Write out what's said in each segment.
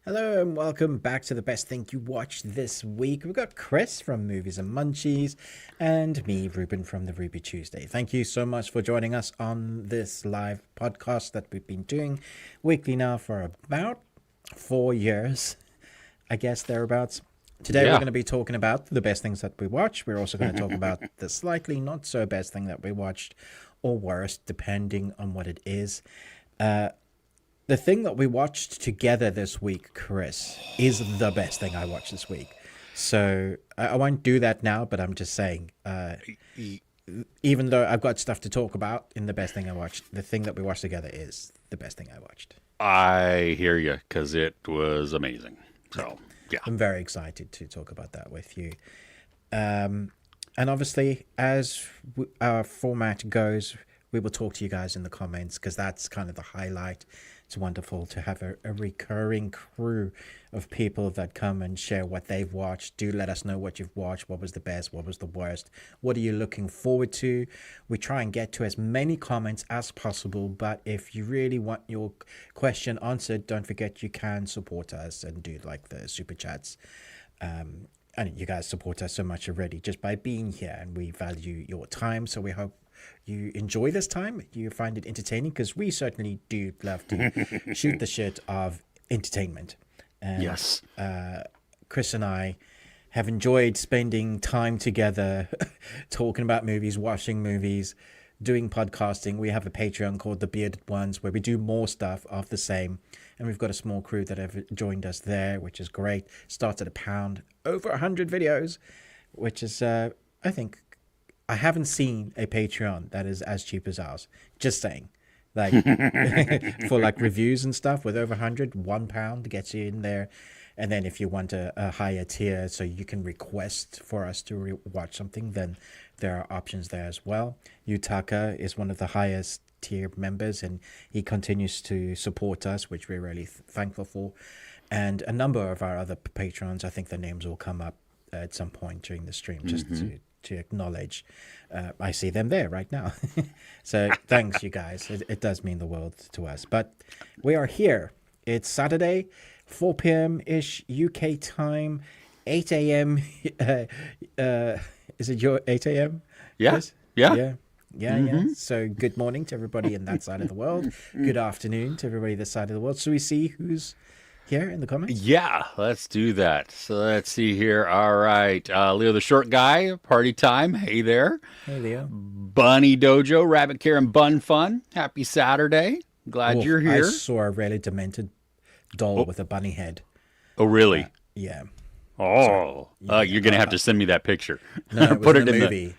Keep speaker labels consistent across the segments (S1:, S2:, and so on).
S1: Hello and welcome back to the best thing you watched this week. We've got Chris from Movies and Munchies and me, Ruben from the Ruby Tuesday. Thank you so much for joining us on this live podcast that we've been doing weekly now for about 4 years, I guess thereabouts. Today we're going to be talking about the best things that we watch. We're also going to talk about the slightly not so best thing that we watched, or worst, depending on what it is. The thing that we watched together this week, Chris, is the best thing I watched this week. So I won't do that now, but I'm just saying, even though I've got stuff to talk about in the best thing I watched, the thing that we watched together is the best thing I watched.
S2: I hear you, because it was amazing. So, yeah.
S1: I'm very excited to talk about that with you. And obviously, as our format goes, we will talk to you guys in the comments, because that's kind of the highlight. It's wonderful to have a recurring crew of people that come and share what they've watched. Do let us know what you've watched. What was the best? What was the worst? What are you looking forward to? We try and get to as many comments as possible. But if you really want your question answered, don't forget you can support us and do like the super chats. And you guys support us so much already just by being here. And we value your time. So we hope you enjoy this time, you find it entertaining, because we certainly do love to shoot the shit of entertainment. And,
S2: yes.
S1: Chris and I have enjoyed spending time together, talking about movies, watching movies, doing podcasting. We have a Patreon called The Bearded Ones, where we do more stuff of the same. And we've got a small crew that have joined us there, which is great. Starts at £1, over 100 videos, which is, I think, I haven't seen a Patreon that is as cheap as ours. Just saying. Like, for like reviews and stuff with over 100, £1 gets you in there. And then if you want a higher tier so you can request for us to watch something, then there are options there as well. Yutaka is one of the highest tier members, and he continues to support us, which we're really thankful for. And a number of our other patrons, I think the names will come up at some point during the stream, just to acknowledge. I see them there right now. So thanks, you guys. It does mean the world to us. But we are here. It's Saturday, 4 p.m.-ish UK time, 8 a.m. Is it your 8 a.m.?
S2: Yeah.
S1: Yes?
S2: Yeah.
S1: Yeah. So good morning to everybody in that side of the world. Good afternoon to everybody this side of the world. So we see who's here in the comments?
S2: Yeah, let's do that. So let's see here. All right. Leo the Short Guy, party time. Hey there.
S1: Hey, Leo.
S2: Bunny Dojo, Rabbit Karen Bun Fun. Happy Saturday. Glad you're here.
S1: I saw a really demented doll with a bunny head.
S2: Oh, really?
S1: Yeah.
S2: Oh, you're going to have to send me that picture.
S1: No, it was
S2: Put
S1: in
S2: it
S1: the
S2: in
S1: movie.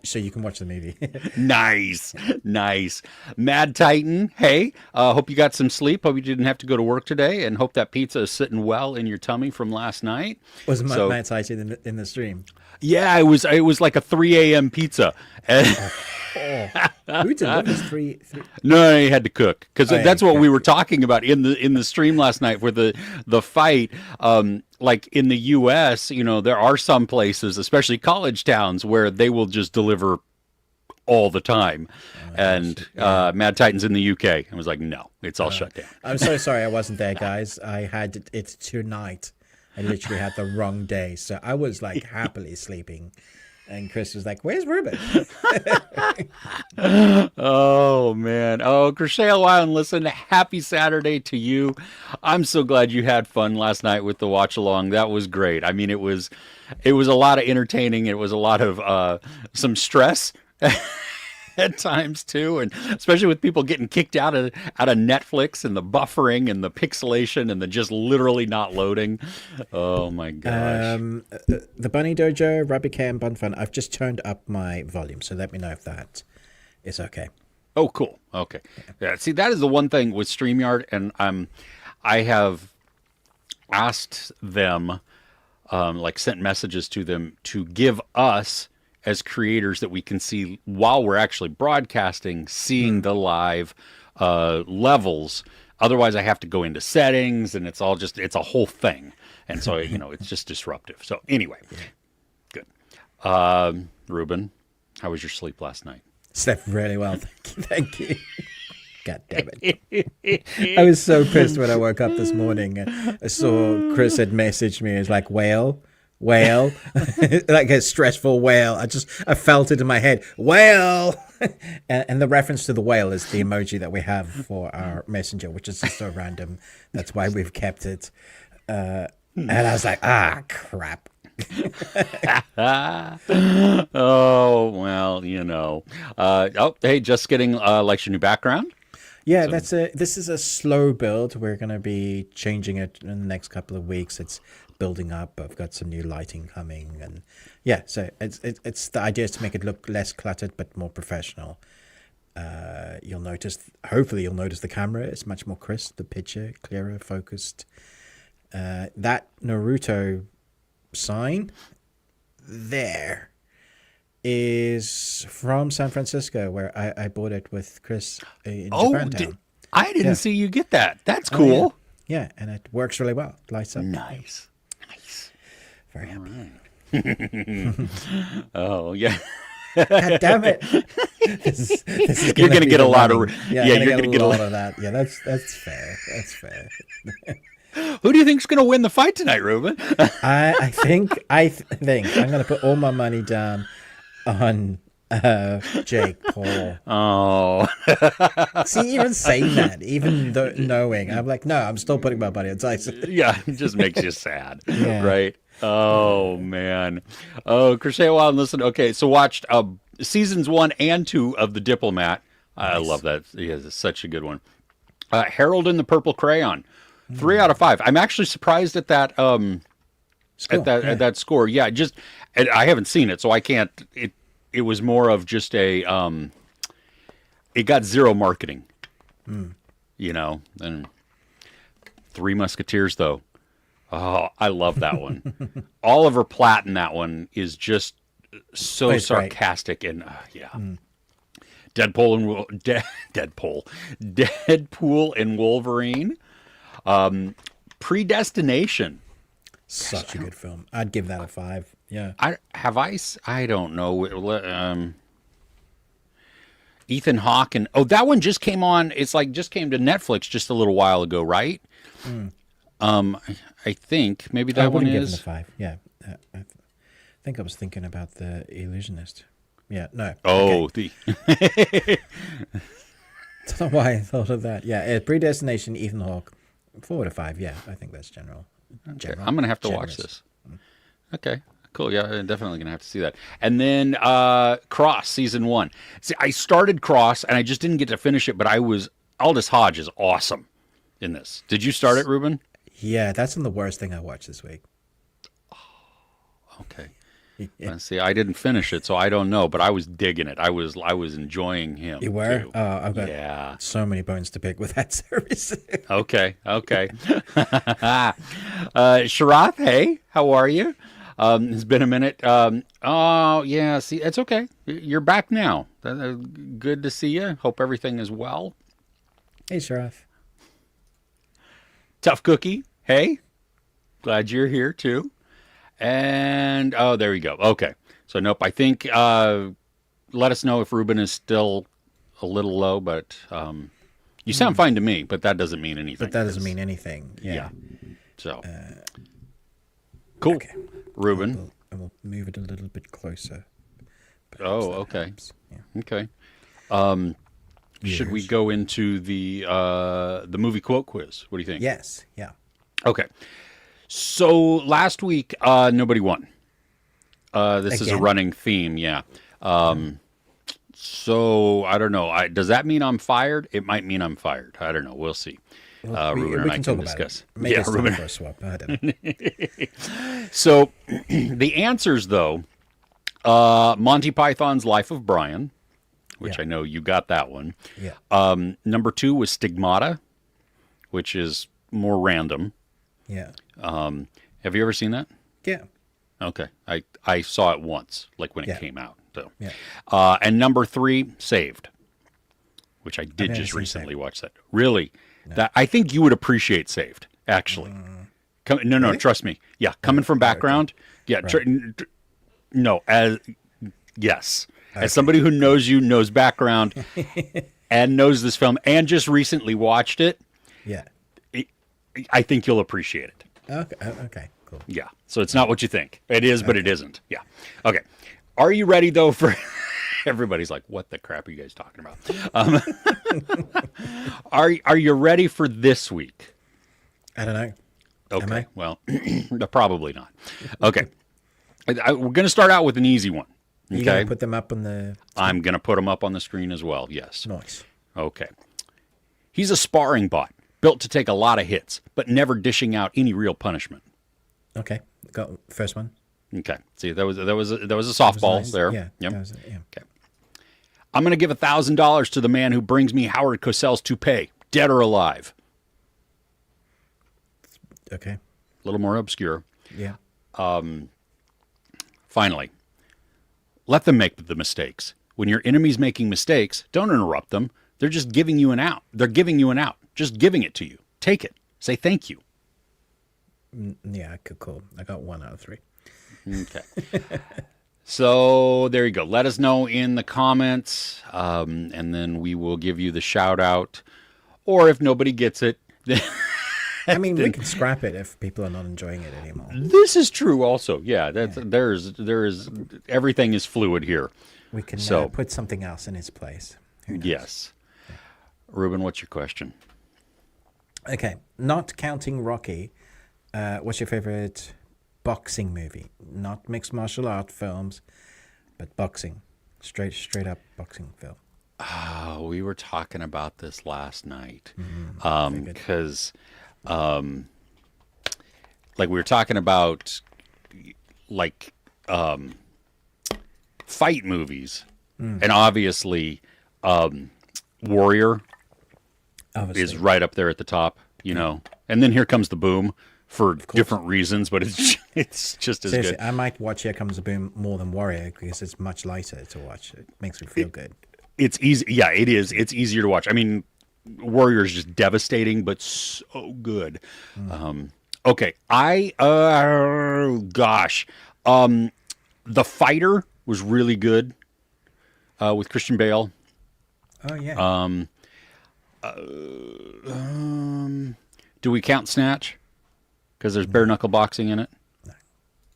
S1: So you can watch the movie.
S2: Nice. Mad Titan, hey, hope you got some sleep. Hope you didn't have to go to work today, and hope that pizza is sitting well in your tummy from last night.
S1: Was Mad Titan in the stream?
S2: Yeah, it was like a 3 a.m. pizza.
S1: Who delivers three?
S2: No, he had to cook, because that's what we were talking about in the stream last night for the fight. Like in the U.S., there are some places, especially college towns, where they will just deliver all the time. And Mad Titan's in the UK. I was like, no, it's all shut down.
S1: I'm so sorry I wasn't there, guys. I had it tonight. I literally had the wrong day, so I was like happily sleeping. And Chris was like, "Where's Ruben?"
S2: Oh, man. Oh, Crochet Wild, listen, happy Saturday to you. I'm so glad you had fun last night with the watch along. That was great. I mean, it was a lot of entertaining. It was a lot of some stress at times too, and especially with people getting kicked out of Netflix, and the buffering and the pixelation and the just literally not loading. Oh my gosh.
S1: The Bunny Dojo, Rabbit K, and Bun Fun. I've just turned up my volume, so let me know if that is okay.
S2: Oh, cool. Okay. Yeah. See, that is the one thing with StreamYard, and I have asked them, sent messages to them to give us, as creators, that we can see while we're actually broadcasting, seeing the live levels. Otherwise, I have to go into settings, and it's a whole thing. And so, it's just disruptive. So anyway, good. Ruben, how was your sleep last night?
S1: Slept really well. Thank you. God damn it. I was so pissed when I woke up this morning. I saw Chris had messaged me. It's like, whale, like a stressful whale. I felt it in my head. Whale. And the reference to the whale is the emoji that we have for our messenger, which is just so random. That's why we've kept it. And I was like, crap.
S2: Oh, well, hey, just getting likes your new background.
S1: Yeah, this is a slow build. We're going to be changing it in the next couple of weeks. It's building up. I've got some new lighting coming, and yeah, so it's the idea is to make it look less cluttered but more professional. Hopefully you'll notice the camera is much more crisp, the picture clearer, focused. That Naruto sign there is from San Francisco, where I bought it with Chris in Japantown.
S2: I didn't see you get that. That's cool.
S1: Yeah, and it works really well. Lights up.
S2: Nice.
S1: Very happy.
S2: Right. Oh, yeah.
S1: God damn it. This is
S2: you're going to get a lot of...
S1: you're going to get a lot of that. Yeah, that's fair. That's fair.
S2: Who do you think's going to win the fight tonight, Ruben?
S1: I think I'm going to put all my money down on Jake Paul.
S2: Oh.
S1: See, even saying that, even though knowing, I'm like, no, I'm still putting my money on Tyson.
S2: Yeah, it just makes you sad, right? Oh, man. Oh, Crochet Wild, listen. Okay, so watched seasons 1 and 2 of The Diplomat. Nice. I love that. Yeah, it's such a good one. Harold and the Purple Crayon. 3 out of 5. I'm actually surprised at that at that score. Yeah, I haven't seen it, so I can't. It was more of just a it got zero marketing. And Three Musketeers though. Oh, I love that one. Oliver Platt in that one is just so sarcastic and Deadpool and Wolverine. Predestination.
S1: Such a good film. I'd give that a 5. Yeah.
S2: I don't know. Ethan Hawke and that one just came on. It's like just came to Netflix just a little while ago, right? I think maybe that one is.
S1: Give it a 5. Yeah. I think I was thinking about The Illusionist. Yeah. No.
S2: Oh,
S1: okay. Don't know why I thought of that. Yeah. Predestination. Ethan Hawke. 4 to 5. Yeah. I think that's general.
S2: Okay. I'm gonna have to watch this. Okay. Cool. Yeah, I'm definitely going to have to see that. And then Cross, season 1. See, I started Cross, and I just didn't get to finish it, but Aldous Hodge is awesome in this. Did you start it, Ruben?
S1: Yeah, that's the worst thing I watched this week.
S2: Oh, okay. Yeah. See, I didn't finish it, so I don't know, but I was digging it. I was enjoying him.
S1: You were? Too. I've got so many bones to pick with that series.
S2: Okay. Sharath, hey, how are you? It's been a minute. See, it's okay. You're back now. Good to see you. Hope everything is well.
S1: Hey, Sharath.
S2: Tough Cookie, hey. Glad you're here, too. And, there we go. Okay. So, nope, I think, let us know if Ruben is still a little low, but you sound fine to me, but that doesn't mean anything.
S1: But that doesn't mean anything. Yeah.
S2: So, cool.
S1: Okay.
S2: Ruben.
S1: I will move it a little bit closer.
S2: Okay.
S1: Yeah.
S2: Okay. Should we go into the movie quote quiz? What do you think?
S1: Yes. Yeah.
S2: Okay. So last week, nobody won. This is a running theme. Yeah. So I don't know. Does that mean I'm fired? It might mean I'm fired. I don't know. We'll see. Ruben and I can discuss.
S1: Maybe Ruben for a swap. I don't know.
S2: So the answers, though, Monty Python's Life of Brian, which I know you got that one.
S1: Yeah.
S2: Number 2 was Stigmata, which is more random.
S1: Yeah.
S2: Have you ever seen that?
S1: Yeah.
S2: Okay. I saw it once, like when it came out. So.
S1: Yeah.
S2: And number 3, Saved, which I did just recently watch that. Really? No. That I think you would appreciate Saved, actually. No, trust me. Yeah, coming from background. Yeah, no, as somebody who knows you, knows background. and knows this film and just recently watched it,
S1: Yeah.
S2: I think you'll appreciate it.
S1: Okay. Cool.
S2: Yeah. So it's not what you think. It is, but it isn't. Yeah. Okay. Are you ready though for? Everybody's like, "What the crap are you guys talking about?" Are you ready for this week?
S1: I don't know.
S2: Okay. Well, probably not. Okay. We're going to start out with an easy one.
S1: You
S2: Okay.
S1: gonna put them up on the.
S2: I'm going to put them up on the screen as well. Yes.
S1: Nice.
S2: Okay. He's a sparring bot built to take a lot of hits, but never dishing out any real punishment.
S1: Okay. Got first one.
S2: Okay. See, that was a softball
S1: Nice.
S2: there.
S1: Yeah.
S2: Yep.
S1: That was it, yeah.
S2: Okay. I'm going to give $1,000 to the man who brings me Howard Cosell's toupee, dead or alive.
S1: Okay.
S2: A little more obscure.
S1: Yeah.
S2: Finally, let them make the mistakes. When your enemy's making mistakes, don't interrupt them. They're just giving you an out. They're giving you an out. Just giving it to you. Take it. Say thank you.
S1: Yeah. Cool. I got 1 out of 3.
S2: Okay. So there you go. Let us know in the comments, and then we will give you the shout out. Or if nobody gets it, then
S1: I mean, we can scrap it if people are not enjoying it anymore.
S2: this is true also. Yeah, there's everything is fluid here.
S1: We can
S2: So-
S1: put something else in its place. Who knows?
S2: Yes. Ruben, what's your question?
S1: Okay. Not counting Rocky, what's your favorite boxing movie? Not mixed martial art films, but boxing. Straight up boxing film.
S2: Oh, we were talking about this last night.
S1: Figured.
S2: Because like we were talking about like fight movies, and obviously Warrior
S1: Obviously.
S2: is right up there at the top, you know. And then Here Comes the Boom for different reasons, but it's just as
S1: Seriously,
S2: good.
S1: I might watch Here Comes the Boom more than Warrior because it's much lighter to watch. It makes me feel good.
S2: It's easy. Yeah, it is. It's easier to watch. I mean, Warrior is just devastating, but so good. Okay, The Fighter was really good with Christian Bale.
S1: Oh, yeah.
S2: Do we count Snatch? Because there's bare knuckle boxing in it.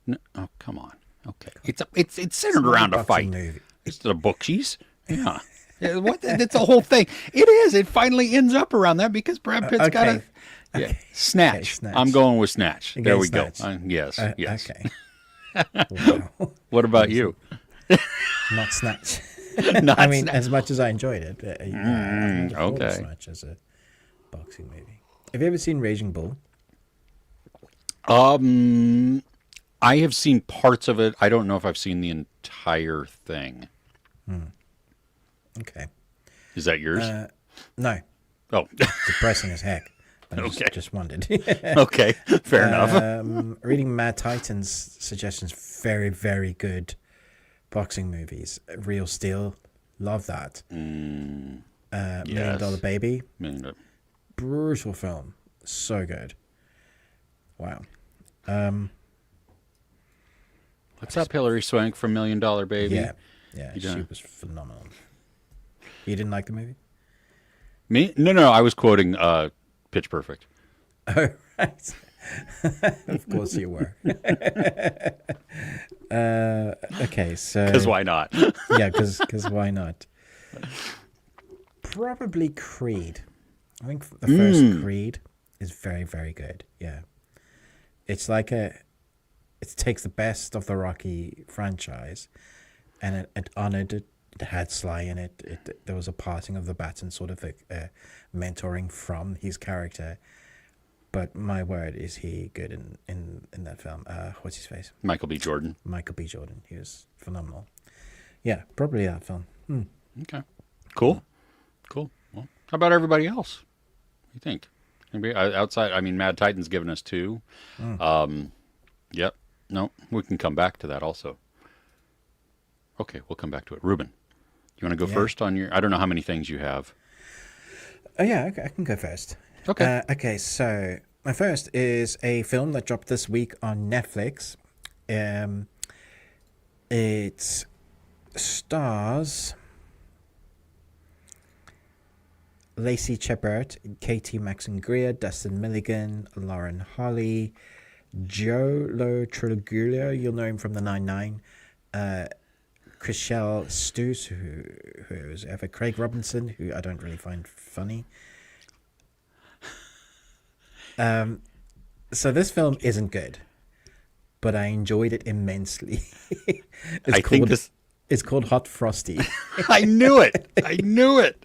S2: No. Oh, come on. Okay, it's centered around a fight.
S1: Movie.
S2: It's the bookies. Yeah. Yeah, what? That's the whole thing. It is. It finally ends up around that because Brad Pitt's got a Snatch.
S1: Okay, Snatch.
S2: I'm going with Snatch. There we
S1: Snatch.
S2: go. Yes. Yes.
S1: Okay. Wow.
S2: What about you?
S1: Not Snatch.
S2: Not
S1: I mean,
S2: Snatch.
S1: as much as I enjoyed it.
S2: Okay.
S1: Snatch as a boxing movie. Have you ever seen Raging Bull?
S2: I have seen parts of it. I don't know if I've seen the entire thing.
S1: Okay.
S2: Is that yours?
S1: No.
S2: Oh,
S1: Depressing as heck. But I
S2: Okay.
S1: just wondered.
S2: okay. Fair enough.
S1: Reading Mad Titan's suggestions, very, very good boxing movies. Real Steel, love that. Million
S2: Yes.
S1: Dollar Baby,
S2: Mm,
S1: brutal film, so good. Wow.
S2: What's up, Hillary Swank from $1 Million Baby?
S1: Yeah,
S2: You
S1: she
S2: don't-
S1: was phenomenal. You didn't like the movie?
S2: Me? No. I was quoting Pitch Perfect.
S1: Oh, right. Of course you were. Okay, so
S2: Because why not?
S1: yeah, because why not? Probably Creed. I think the first Creed is very, very good. Yeah, it's like it takes the best of the Rocky franchise, and it honored it. It had Sly in it. There was a passing of the baton, sort of a mentoring from his character. But my word, is he good in that film? What's his face?
S2: Michael B. Jordan.
S1: Michael B. Jordan. He was phenomenal. Yeah, probably that film.
S2: Okay. Cool. Well, how about everybody else? What do you think? Anybody outside? I mean, Mad Titan's given us 2. Yep. No, we can come back to that also. Okay, we'll come back to it. Ruben, you want to go first on your? I don't know how many things you have.
S1: Oh yeah, okay, I can go first.
S2: Okay.
S1: Okay, so my first is a film that dropped this week on Netflix. It stars Lacey Chabert, Katie Maxon Greer, Dustin Milligan, Lauren Holly, Joe Lo Trulugulio, you'll know him from the 9-9, Chriselle Stoos, who's ever Craig Robinson, who I don't really find funny. So this film isn't good, but I enjoyed it immensely. It's called Hot Frosty.
S2: I knew it. I knew it.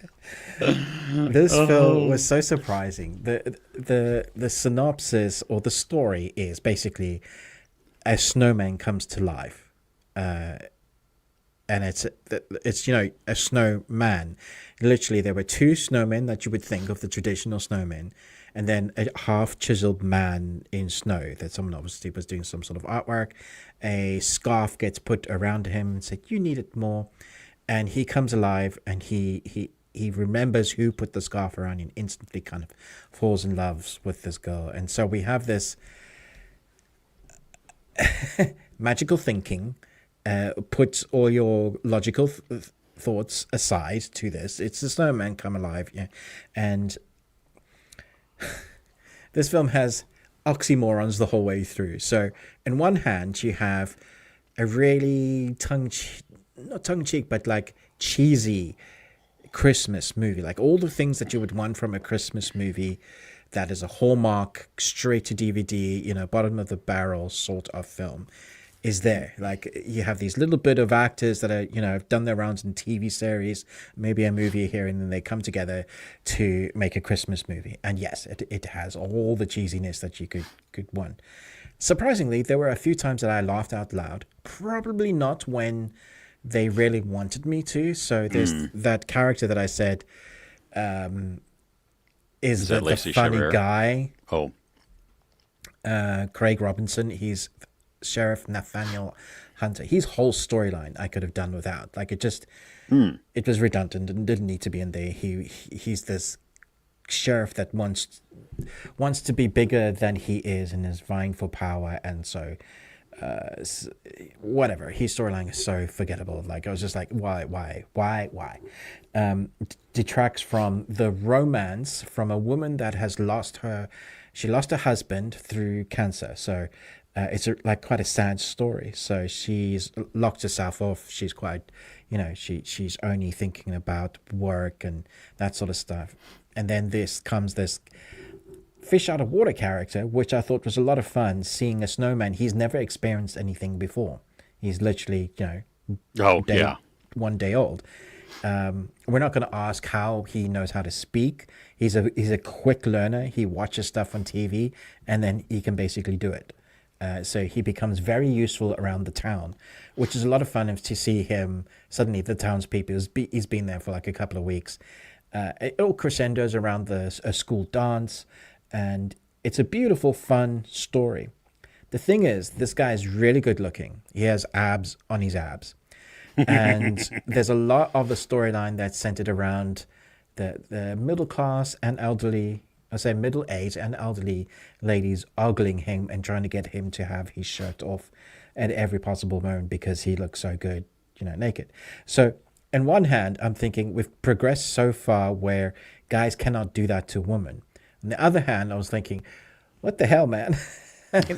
S1: This film was so surprising. The synopsis or the story is basically a snowman comes to life, and it's a snowman. Literally, there were two snowmen that you would think of the traditional snowmen, and then a half chiseled man in snow that someone obviously was doing some sort of artwork. A scarf gets put around him and said, "You need it more," and he comes alive and he remembers who put the scarf around and instantly kind of falls in love with this girl. And so we have this magical thinking. Put all your logical thoughts aside to this. It's the snowman come alive, yeah, and this film has oxymorons the whole way through. So, in one hand, you have a really not tongue-cheek, but like cheesy Christmas movie, like all the things that you would want from a Christmas movie that is a Hallmark, straight to DVD, bottom of the barrel sort of film is there. Like you have these little bit of actors that are, have done their rounds in TV series, maybe a movie here, and then they come together to make a Christmas movie. And yes, it has all the cheesiness that you could want. Surprisingly, there were a few times that I laughed out loud. Probably not when they really wanted me to. So there's that character that I said is the funny Chabert guy.
S2: Oh.
S1: Craig Robinson. He's Sheriff Nathaniel Hunter. His whole storyline I could have done without. Like it just, it was redundant and didn't need to be in there. He's this sheriff that wants to be bigger than he is and is vying for power, and so whatever. His storyline is so forgettable. Like I was just like, why? Detracts from the romance from a woman that has lost her husband through cancer. So it's quite a sad story. So she's locked herself off. She's quite, she's only thinking about work and that sort of stuff. And then this fish out of water character, which I thought was a lot of fun, seeing a snowman. He's never experienced anything before. He's literally, 1 day old. We're not going to ask how he knows how to speak. He's a quick learner. He watches stuff on TV and then he can basically do it. So he becomes very useful around the town, which is a lot of fun to see him. Suddenly the townspeople, he's been there for like a couple of weeks. It all crescendos around a school dance, and it's a beautiful, fun story. The thing is, this guy is really good looking. He has abs on his abs. And there's a lot of the storyline that's centered around the middle class and elderly, I say middle-aged and elderly ladies ogling him and trying to get him to have his shirt off at every possible moment because he looks so good, naked. So on one hand, I'm thinking we've progressed so far where guys cannot do that to women. On the other hand, I was thinking, what the hell, man?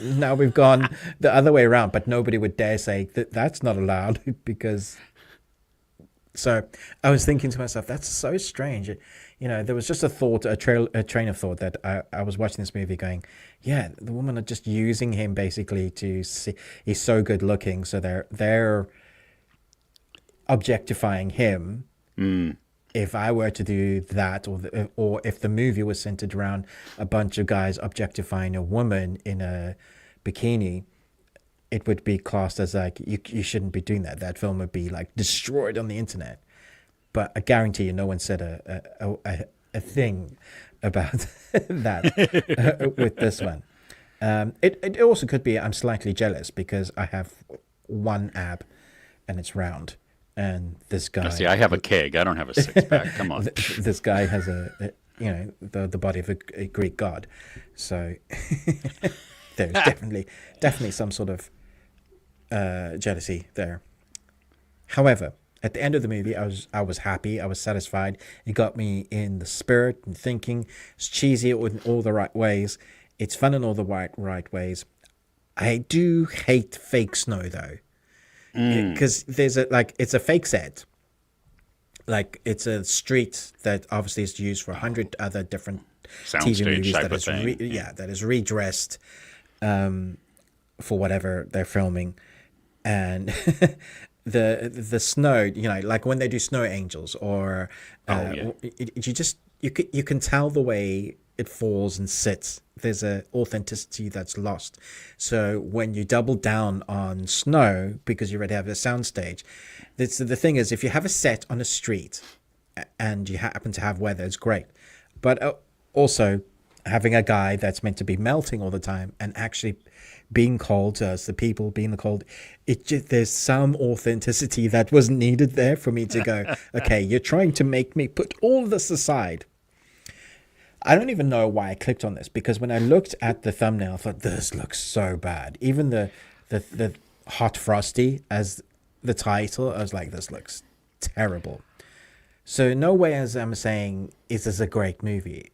S1: Now we've gone the other way around, but nobody would dare say that that's not allowed because... So I was thinking to myself, that's so strange. There was just a train of thought that I was watching this movie going, yeah, the women are just using him basically to see he's so good looking. So they're objectifying him. If I were to do that, or if the movie was centered around a bunch of guys objectifying a woman in a bikini, it would be classed as like, you shouldn't be doing that. That film would be like destroyed on the internet. But I guarantee you no one said a thing about that with this one. It also could be I'm slightly jealous because I have one ab and it's round. And this guy...
S2: See, I have a keg. I don't have a six-pack. Come on.
S1: This guy has the body of a Greek god. So there's definitely some sort of jealousy there. However, At the end of the movie, I was happy. I was satisfied. It got me in the spirit and thinking. It's cheesy in all the right ways. It's fun in all the right ways. I do hate fake snow though, because there's it's a fake set. Like it's a street that obviously is used for 100 other different TV movies that is redressed for whatever they're filming, and the snow, like when they do Snow Angels or you can tell the way it falls and sits. There's a authenticity that's lost. So when you double down on snow because you already have a soundstage, the thing is, if you have a set on a street and you happen to have weather, it's great. But also having a guy that's meant to be melting all the time and actually being cold to us, the people being the cold, there's some authenticity that was needed there for me to go, okay, you're trying to make me put all this aside. I don't even know why I clicked on this, because when I looked at the thumbnail, I thought, this looks so bad. Even the Hot Frosty as the title, I was like, this looks terrible. So no way, as I'm saying, is this a great movie.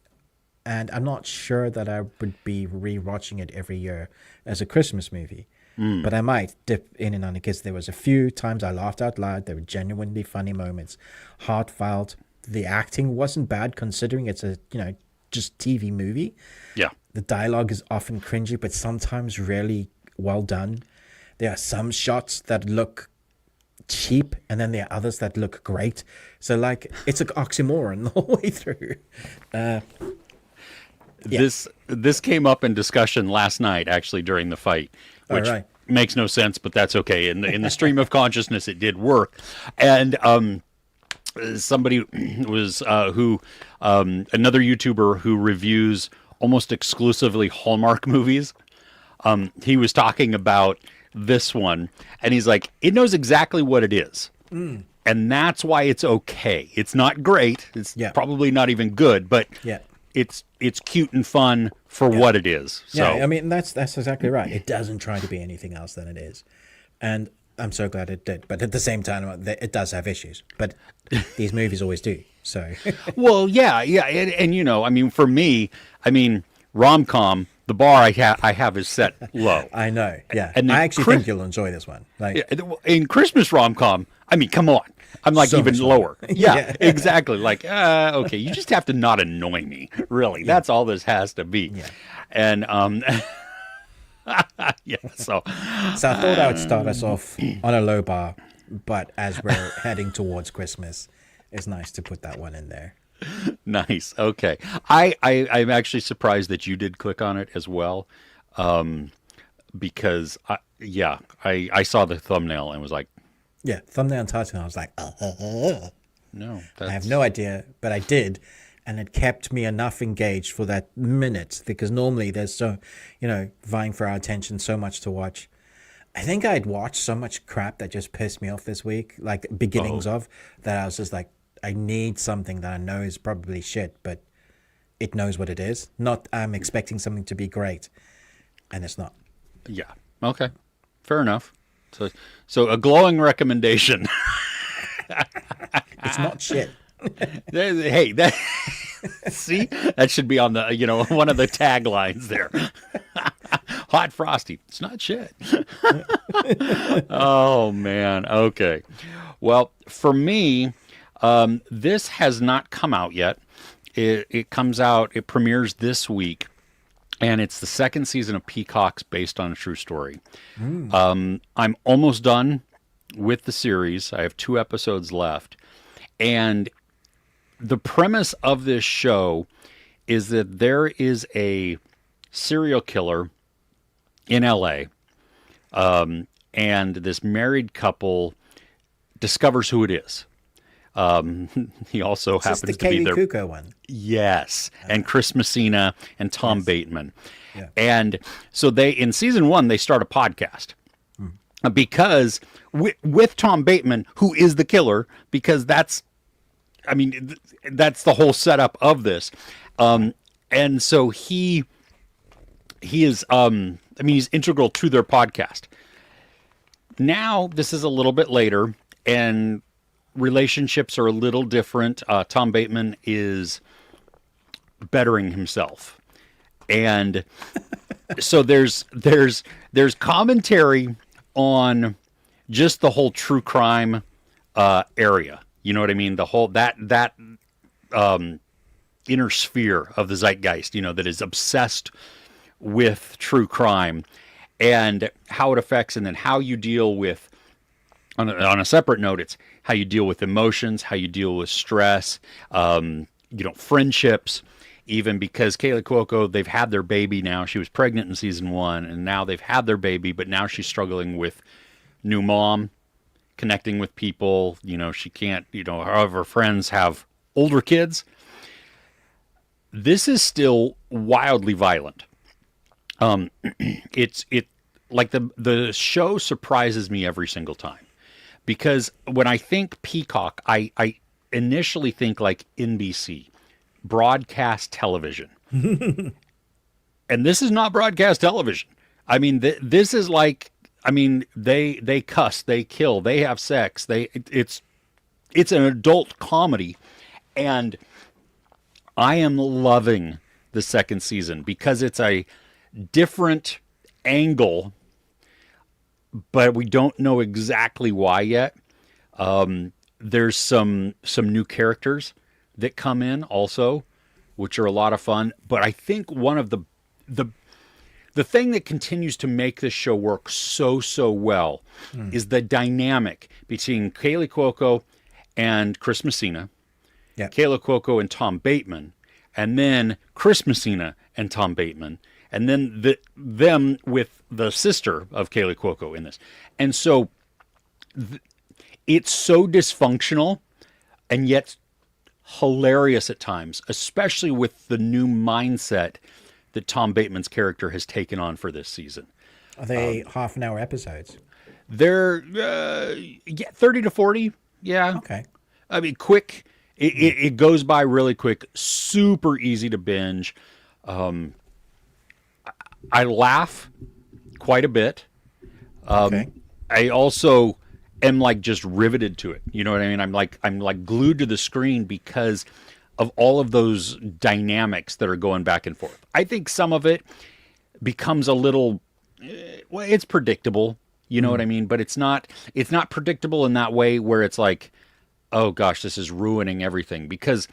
S1: And I'm not sure that I would be rewatching it every year as a Christmas movie. But I might dip in and on it, because there was a few times I laughed out loud. There were genuinely funny moments, heartfelt. The acting wasn't bad considering it's a, just TV movie.
S2: Yeah.
S1: The dialogue is often cringy, but sometimes really well done. There are some shots that look cheap, and then there are others that look great. So it's an oxymoron the whole way through.
S2: This came up in discussion last night, actually, during the fight, which makes no sense, but that's okay. In the stream of consciousness, it did work. And somebody was another YouTuber who reviews almost exclusively Hallmark movies. He was talking about this one, and he's like, it knows exactly what it is. And that's why it's okay. It's not great. It's probably not even good, but it's cute and fun for what it is. So
S1: I mean, that's exactly right. It doesn't try to be anything else than it is. And I'm so glad it did. But at the same time, it does have issues. But these movies always do. So
S2: well, yeah. And I mean, for me, rom-com, the bar I have is set low.
S1: I know, yeah.
S2: And
S1: I actually think you'll enjoy this one.
S2: In Christmas rom-com, come on. I'm like so even lower. Yeah, exactly. Okay, you just have to not annoy me. Really, that's all this has to be. Yeah. And So
S1: I thought I would start us off on a low bar, but as we're heading towards Christmas, it's nice to put that one in there.
S2: Nice. Okay. I'm actually surprised that you did click on it as well, because I saw the thumbnail and was like,
S1: thumbnail and title. I was like,
S2: no,
S1: I have no idea, but I did. And it kept me enough engaged for that minute, because normally there's so, vying for our attention, so much to watch. I think I'd watched so much crap that just pissed me off this week, like beginnings of, that I was just like, I need something that I know is probably shit, but it knows what it is. Not I'm expecting something to be great, and it's not.
S2: Yeah. Okay. Fair enough. So a glowing recommendation.
S1: It's not shit.
S2: Hey, see, that should be on the one of the taglines there. Hot Frosty, it's not shit. Oh man. Okay. Well, for me, this has not come out yet. It comes out. It premieres this week, and it's the second season of Peacock's Based on a True Story. I'm almost done with the series. I have 2 episodes left, and the premise of this show is that there is a serial killer in LA, and this married couple discovers who it is. He also happens to be their
S1: Kuko one.
S2: Yes, and Chris Messina and Tom Bateman. Yeah. And so in season 1 they start a podcast because with Tom Bateman, who is the killer, because that's the whole setup of this. And so he is, he's integral to their podcast. Now, this is a little bit later, and relationships are a little different. Tom Bateman is bettering himself, and so there's commentary on just the whole true crime area. You know what I mean? The whole that inner sphere of the zeitgeist, that is obsessed with true crime and how it affects, and then how you deal with, on a separate note, it's how you deal with emotions, how you deal with stress, friendships, even because Kaylee Cuoco, they've had their baby now. She was pregnant in season 1, and now they've had their baby, but now she's struggling with new mom, connecting with people. She can't, her friends have older kids. This is still wildly violent. The show surprises me every single time, because when I think Peacock, I initially think like NBC, broadcast television. And this is not broadcast television. I mean, this is like, they cuss, they kill, they have sex, it's an adult comedy, and I am loving the second season because it's a different angle, but we don't know exactly why yet. There's some new characters that come in also, which are a lot of fun. But I think one of the thing that continues to make this show work so well is the dynamic between Kaylee Cuoco and Chris Messina, Kaylee Cuoco and Tom Bateman, and then Chris Messina and Tom Bateman, and then them with the sister of Kaylee Cuoco in this. And so it's so dysfunctional and yet hilarious at times, especially with the new mindset that Tom Bateman's character has taken on for this season.
S1: Are they half-an-hour episodes?
S2: They're 30 to 40. Yeah.
S1: Okay.
S2: I mean, quick. It goes by really quick. Super easy to binge. I laugh quite a bit.
S1: Okay.
S2: I also am like just riveted to it. You know what I mean? I'm like glued to the screen because of all of those dynamics that are going back and forth. I think some of it becomes a little, it's predictable. You know what I mean? But it's not predictable in that way where it's like, oh gosh, this is ruining everything, because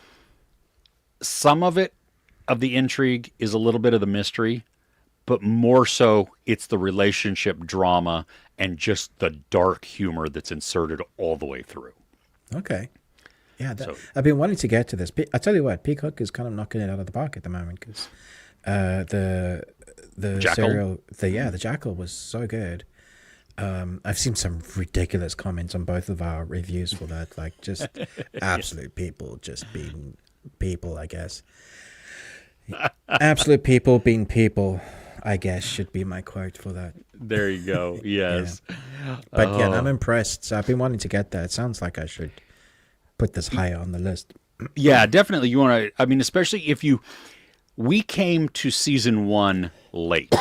S2: some of the intrigue is a little bit of the mystery, but more so it's the relationship drama and just the dark humor that's inserted all the way through.
S1: Okay. Yeah, I've been wanting to get to this. I tell you what, Peacock is kind of knocking it out of the park at the moment, because the
S2: Jackal?
S1: serial, the Jackal was so good. I've seen some ridiculous comments on both of our reviews for that, like just absolute people just being people, I guess. Absolute people being people, I guess, should be my quote for that.
S2: There you go. Yes.
S1: Yeah. But I'm impressed. So I've been wanting to get that. It sounds like I should put this higher on the list.
S2: Yeah, definitely. You want to, especially if we came to season 1 late.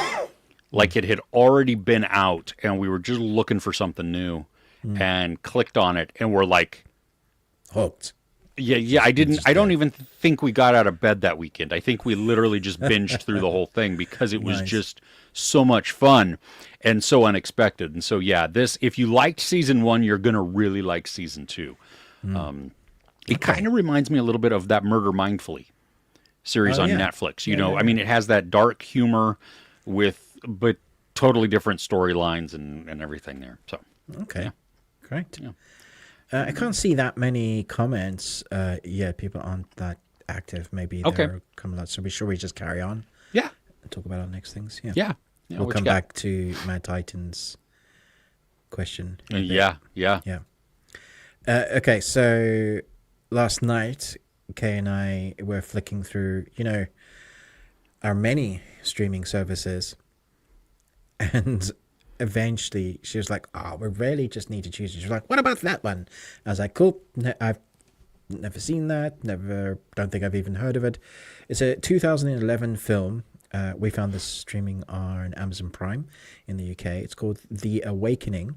S2: Like it had already been out and we were just looking for something new and clicked on it and we're like
S1: hooked.
S2: Yeah. I don't even think we got out of bed that weekend. I think we literally just binged through the whole thing because it was just so much fun and so unexpected. And so, if you liked season 1, you're going to really like season 2. It kind of reminds me a little bit of that Murder Mindfully series on Netflix. It has that dark humor but totally different storylines and everything there. So,
S1: okay. Great. Yeah. I can't see that many comments yet. People aren't that active. Maybe they're coming out. So should we just carry on?
S2: Yeah.
S1: And talk about our next things?
S2: Yeah.
S1: We'll come back to Mad Titan's question.
S2: Yeah.
S1: Okay, so last night, Kay and I were flicking through, our many streaming services. And eventually she was like, we really just need to choose. She was like, what about that one? I was like, cool. I've never seen that. Don't think I've even heard of it. It's a 2011 film. We found this streaming on Amazon Prime in the UK. It's called The Awakening.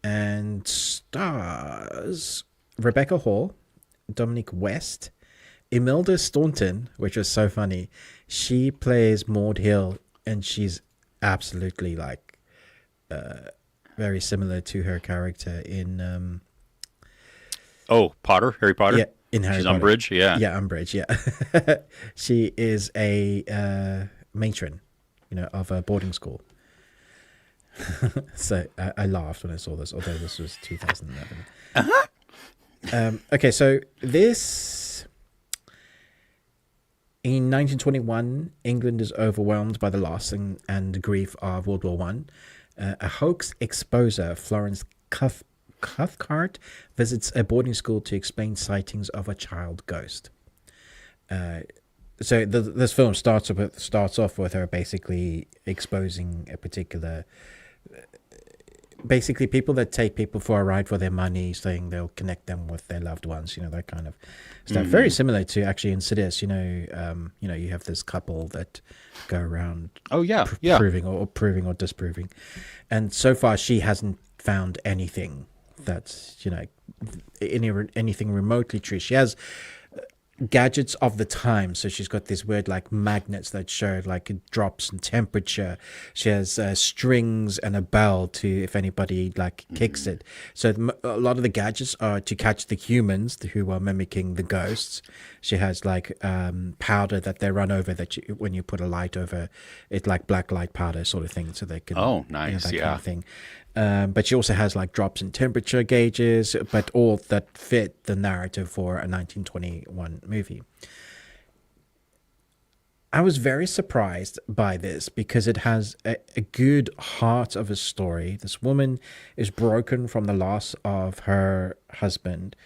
S1: and stars Rebecca Hall, Dominic West, Imelda Staunton, which was so funny. She plays Maud Hill, and she's absolutely like very similar to her character in
S2: Harry Potter.
S1: yeah, in Harry
S2: She's
S1: Potter.
S2: Umbridge. Yeah.
S1: Yeah, Umbridge. Yeah, she is a matron, of a boarding school. So I laughed when I saw this, although this was 2011. Okay, so this in 1921, England is overwhelmed by the loss and grief of World War One. A hoax exposer, Florence Cathcart, visits a boarding school to explain sightings of a child ghost. So this film starts off with her basically exposing a particular, basically people that take people for a ride for their money, saying they'll connect them with their loved ones, that kind of stuff. Very similar to actually Insidious. You have this couple that go around.
S2: Oh yeah,
S1: proving or disproving, and so far she hasn't found anything that's anything remotely true. She has gadgets of the time, so she's got these weird like magnets that show like it drops in temperature. She has strings and a bell to if anybody like kicks it. So a lot of the gadgets are to catch the humans who are mimicking the ghosts. She has like powder that they run over that when you put a light over it, like black light powder sort of thing, so they can
S2: nice
S1: that kind of thing. But she also has like drops in temperature gauges, but all that fit the narrative for a 1921 movie. I was very surprised by this because it has a good heart of a story. This woman is broken from the loss of her husband,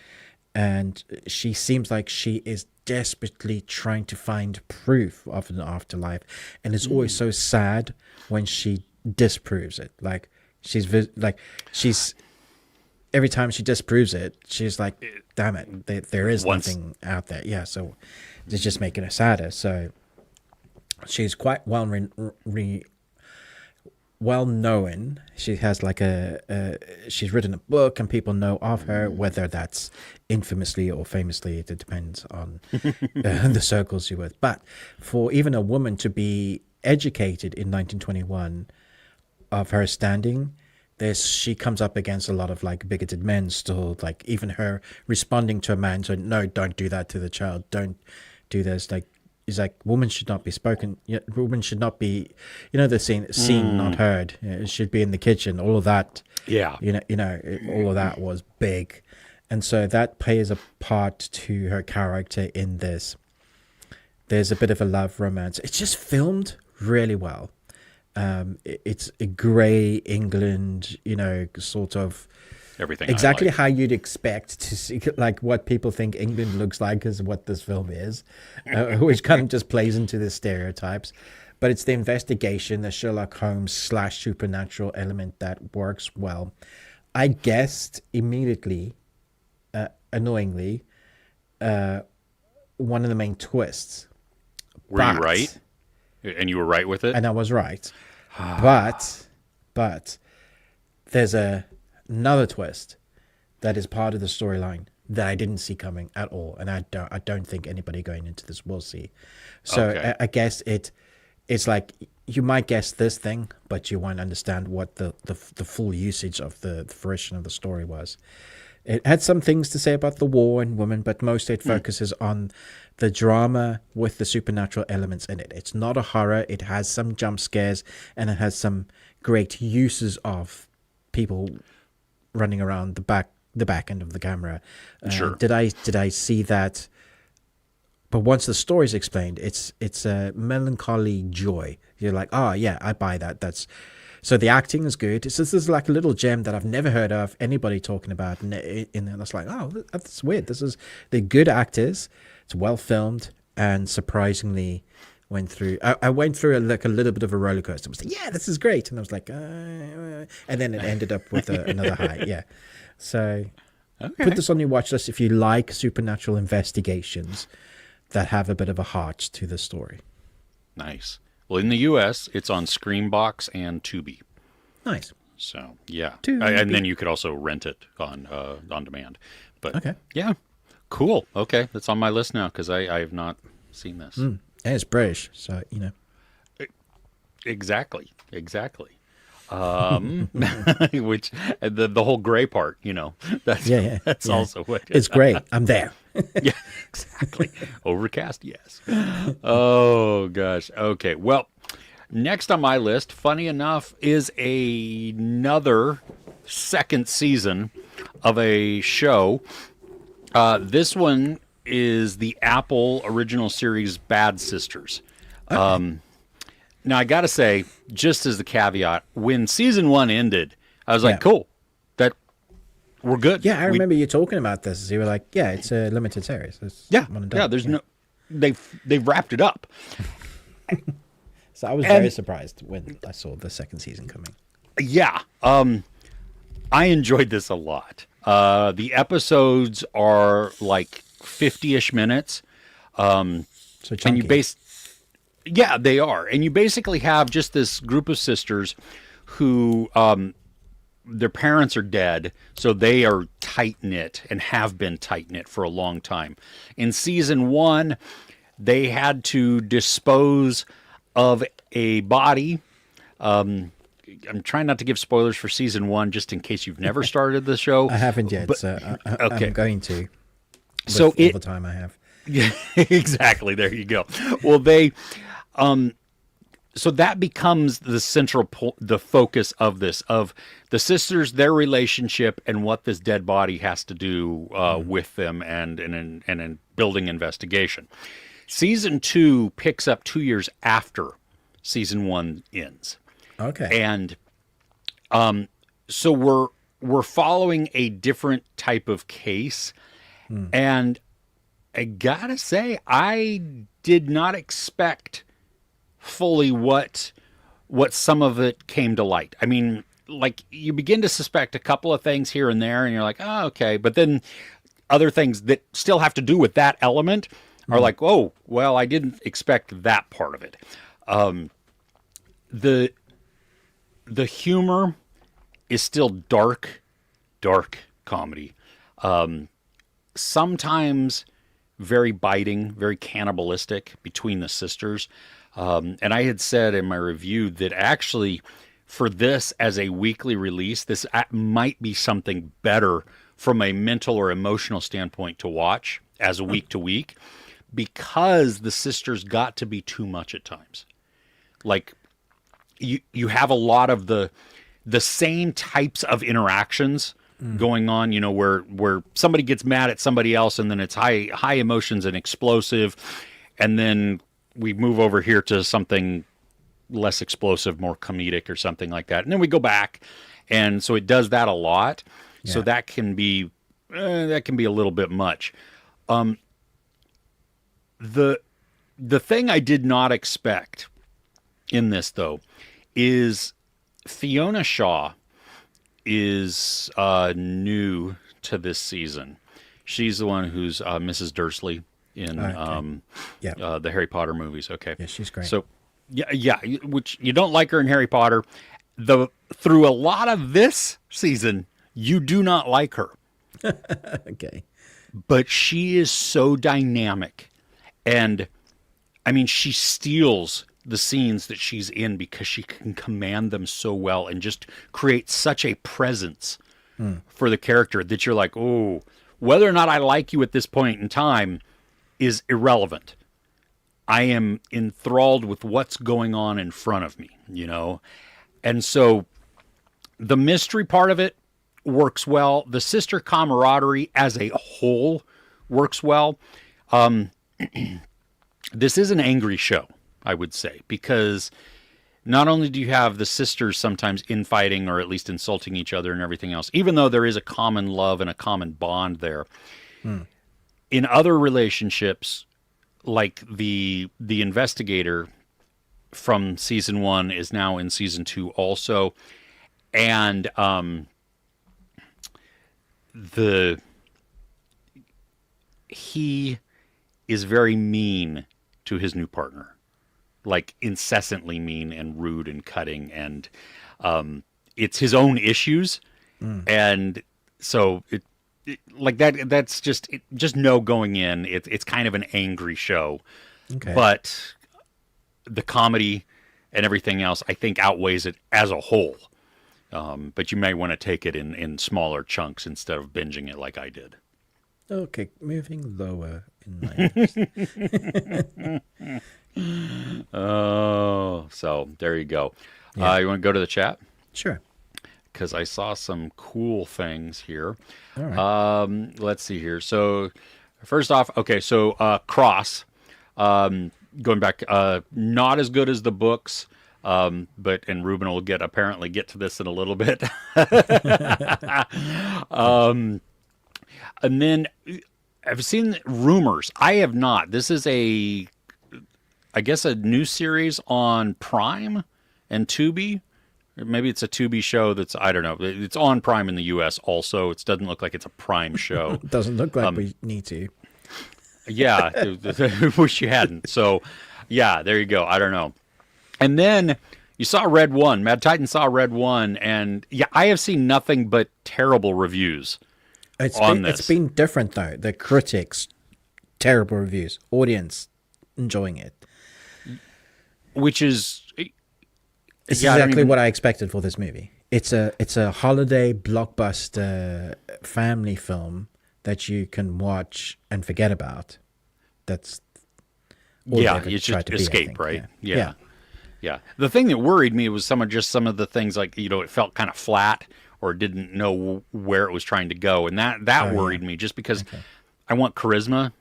S1: and she seems like she is desperately trying to find proof of an afterlife, and it's always so sad when she disproves it. Like she's every time she disproves it, she's like, damn it, there is nothing out there. Yeah, so it's just making her sadder. So she's quite well known. She has like she's written a book and people know of her, whether that's infamously or famously, it depends on the circles you're with. But for even a woman to be educated in 1921 of her standing, she comes up against a lot of like bigoted men still, like even her responding to a man saying, no, don't do that to the child, don't do this, like it's like women should not be spoken, women should not be, the seen not heard, it should be in the kitchen, all of that.
S2: Yeah,
S1: all of that was big, and so that plays a part to her character in this. There's a bit of a love romance. It's just filmed really well. It's a grey England, sort of
S2: everything
S1: exactly how you'd expect to see, like what people think England looks like is what this film is, which kind of just plays into the stereotypes. But it's the investigation, the Sherlock Holmes / supernatural element that works well. I guessed immediately, annoyingly, one of the main twists.
S2: Were you right? And you were right with it?
S1: And I was right. but there's another twist that is part of the storyline that I didn't see coming at all. And I don't think anybody going into this will see. So okay. I guess it's like you might guess this thing, but you won't understand what the full usage of the fruition of the story was. It had some things to say about the war and women, but mostly it focuses on the drama with the supernatural elements in it. It's not a horror. It has some jump scares, and it has some great uses of people running around the back end of the camera.
S2: Sure.
S1: Did I see that? But once the story's explained, it's a melancholy joy. You're like, oh yeah, I buy that. So the acting is good. This is like a little gem that I've never heard of anybody talking about. And it's like, oh, that's weird. They're good actors. It's well filmed, and surprisingly went through. I went through a little bit of a roller coaster. I was like, yeah, this is great. And I was like, and then it ended up with another high. Yeah. So put this on your watch list if you like supernatural investigations that have a bit of a heart to the story.
S2: Nice. Well, in the U.S., it's on Screenbox and Tubi.
S1: Nice.
S2: So yeah,
S1: To
S2: and
S1: be-
S2: then you could also rent it on demand. But
S1: Okay.
S2: yeah, cool. Okay, that's on my list now because I have not seen this.
S1: And it's British, so you know.
S2: Exactly. Which the whole gray part, that's
S1: Yeah.
S2: that's
S1: yeah.
S2: also what
S1: It's great. I'm there.
S2: yeah, exactly. Overcast, yes. Oh gosh. Okay. Well, next on my list, funny enough, is another second season of a show. This one is the Apple original series Bad Sisters.
S1: Okay.
S2: Now, I got to say, just as the caveat, when season 1 ended, I was like, cool, that we're good.
S1: Yeah, I remember you talking about this. You were like, "Yeah, it's a limited series. It's one and done."
S2: Yeah, there's no, they've wrapped it up.
S1: So I was very surprised when I saw the second season coming.
S2: Yeah, I enjoyed this a lot. The episodes are like 50-ish minutes.
S1: So chunky.
S2: And yeah, they are. And you basically have just this group of sisters who their parents are dead, so they are tight-knit and have been tight-knit for a long time. In season 1, they had to dispose of a body. I'm trying not to give spoilers for season 1 just in case you've never started the show.
S1: I haven't yet, so
S2: okay.
S1: I'm going to.
S2: So
S1: all the time I have.
S2: Yeah, exactly. There you go. Well, so that becomes the central, the focus of this, of the sisters, their relationship, and what this dead body has to do with them, and in building investigation. Season 2 picks up 2 years after season 1 ends.
S1: Okay.
S2: And so we're following a different type of case, and I gotta say, I did not expect fully what some of it came to light. I mean, like, you begin to suspect a couple of things here and there, and you're like, oh, okay. But then other things that still have to do with that element are like, oh, well, I didn't expect that part of it. The humor is still dark comedy. Sometimes very biting, very cannibalistic between the sisters. And I had said in my review that actually for this as a weekly release, this might be something better from a mental or emotional standpoint to watch as a week to week, because the sisters got to be too much at times. Like, you have a lot of the same types of interactions going on, where somebody gets mad at somebody else, and then it's high emotions and explosive, and then we move over here to something less explosive, more comedic or something like that, and then we go back, and so it does that a lot. Yeah. So that can be a little bit much. The thing I did not expect in this, though, is Fiona Shaw is new to this season. She's the one who's Mrs. Dursley in the Harry Potter movies. Okay.
S1: Yeah, she's great.
S2: So, yeah, which you don't like her in Harry Potter. Through a lot of this season, you do not like her.
S1: Okay.
S2: But she is so dynamic. And, I mean, she steals the scenes that she's in because she can command them so well and just create such a presence for the character that you're like, oh, whether or not I like you at this point in time is irrelevant. I am enthralled with what's going on in front of me, And so the mystery part of it works well. The sister camaraderie as a whole works well. This is an angry show, I would say, because not only do you have the sisters sometimes infighting or at least insulting each other and everything else, even though there is a common love and a common bond there. In other relationships, like the investigator from season 1 is now in season 2 also, and he is very mean to his new partner, like incessantly mean and rude and cutting, and it's his own issues, and so like that. That's just no going in. It's kind of an angry show,
S1: Okay.
S2: but the comedy and everything else, I think, outweighs it as a whole. But you may want to take it in smaller chunks instead of binging it like I did.
S1: Okay, moving lower in my list.
S2: Oh, so there you go.
S1: Yeah.
S2: You want to go to the chat?
S1: Sure.
S2: Because I saw some cool things here.
S1: All right.
S2: Let's see here. So first off, okay, so Cross, going back, not as good as the books, but and Ruben will apparently get to this in a little bit. And then I've seen rumors. I have not. This is I guess a new series on Prime and Tubi. Maybe it's a Tubi show I don't know. It's on Prime in the U.S. also. It doesn't look like it's a Prime show.
S1: It doesn't look like we need to.
S2: Yeah, I wish you hadn't. So, yeah, there you go. I don't know. And then you saw Red One. Mad Titan saw Red One, and yeah, I have seen nothing but terrible reviews on this.
S1: It's been different though. The critics, terrible reviews. Audience, enjoying it.
S2: Which is
S1: It's exactly what I expected for this movie. It's a holiday blockbuster family film that you can watch and forget about. That's all
S2: yeah,
S1: they
S2: it's
S1: tried
S2: just
S1: to be, I
S2: escape,
S1: think.
S2: right?
S1: Yeah.
S2: Yeah. The thing that worried me was some of the things like, it felt kind of flat or didn't know where it was trying to go. And that worried me just because I want charisma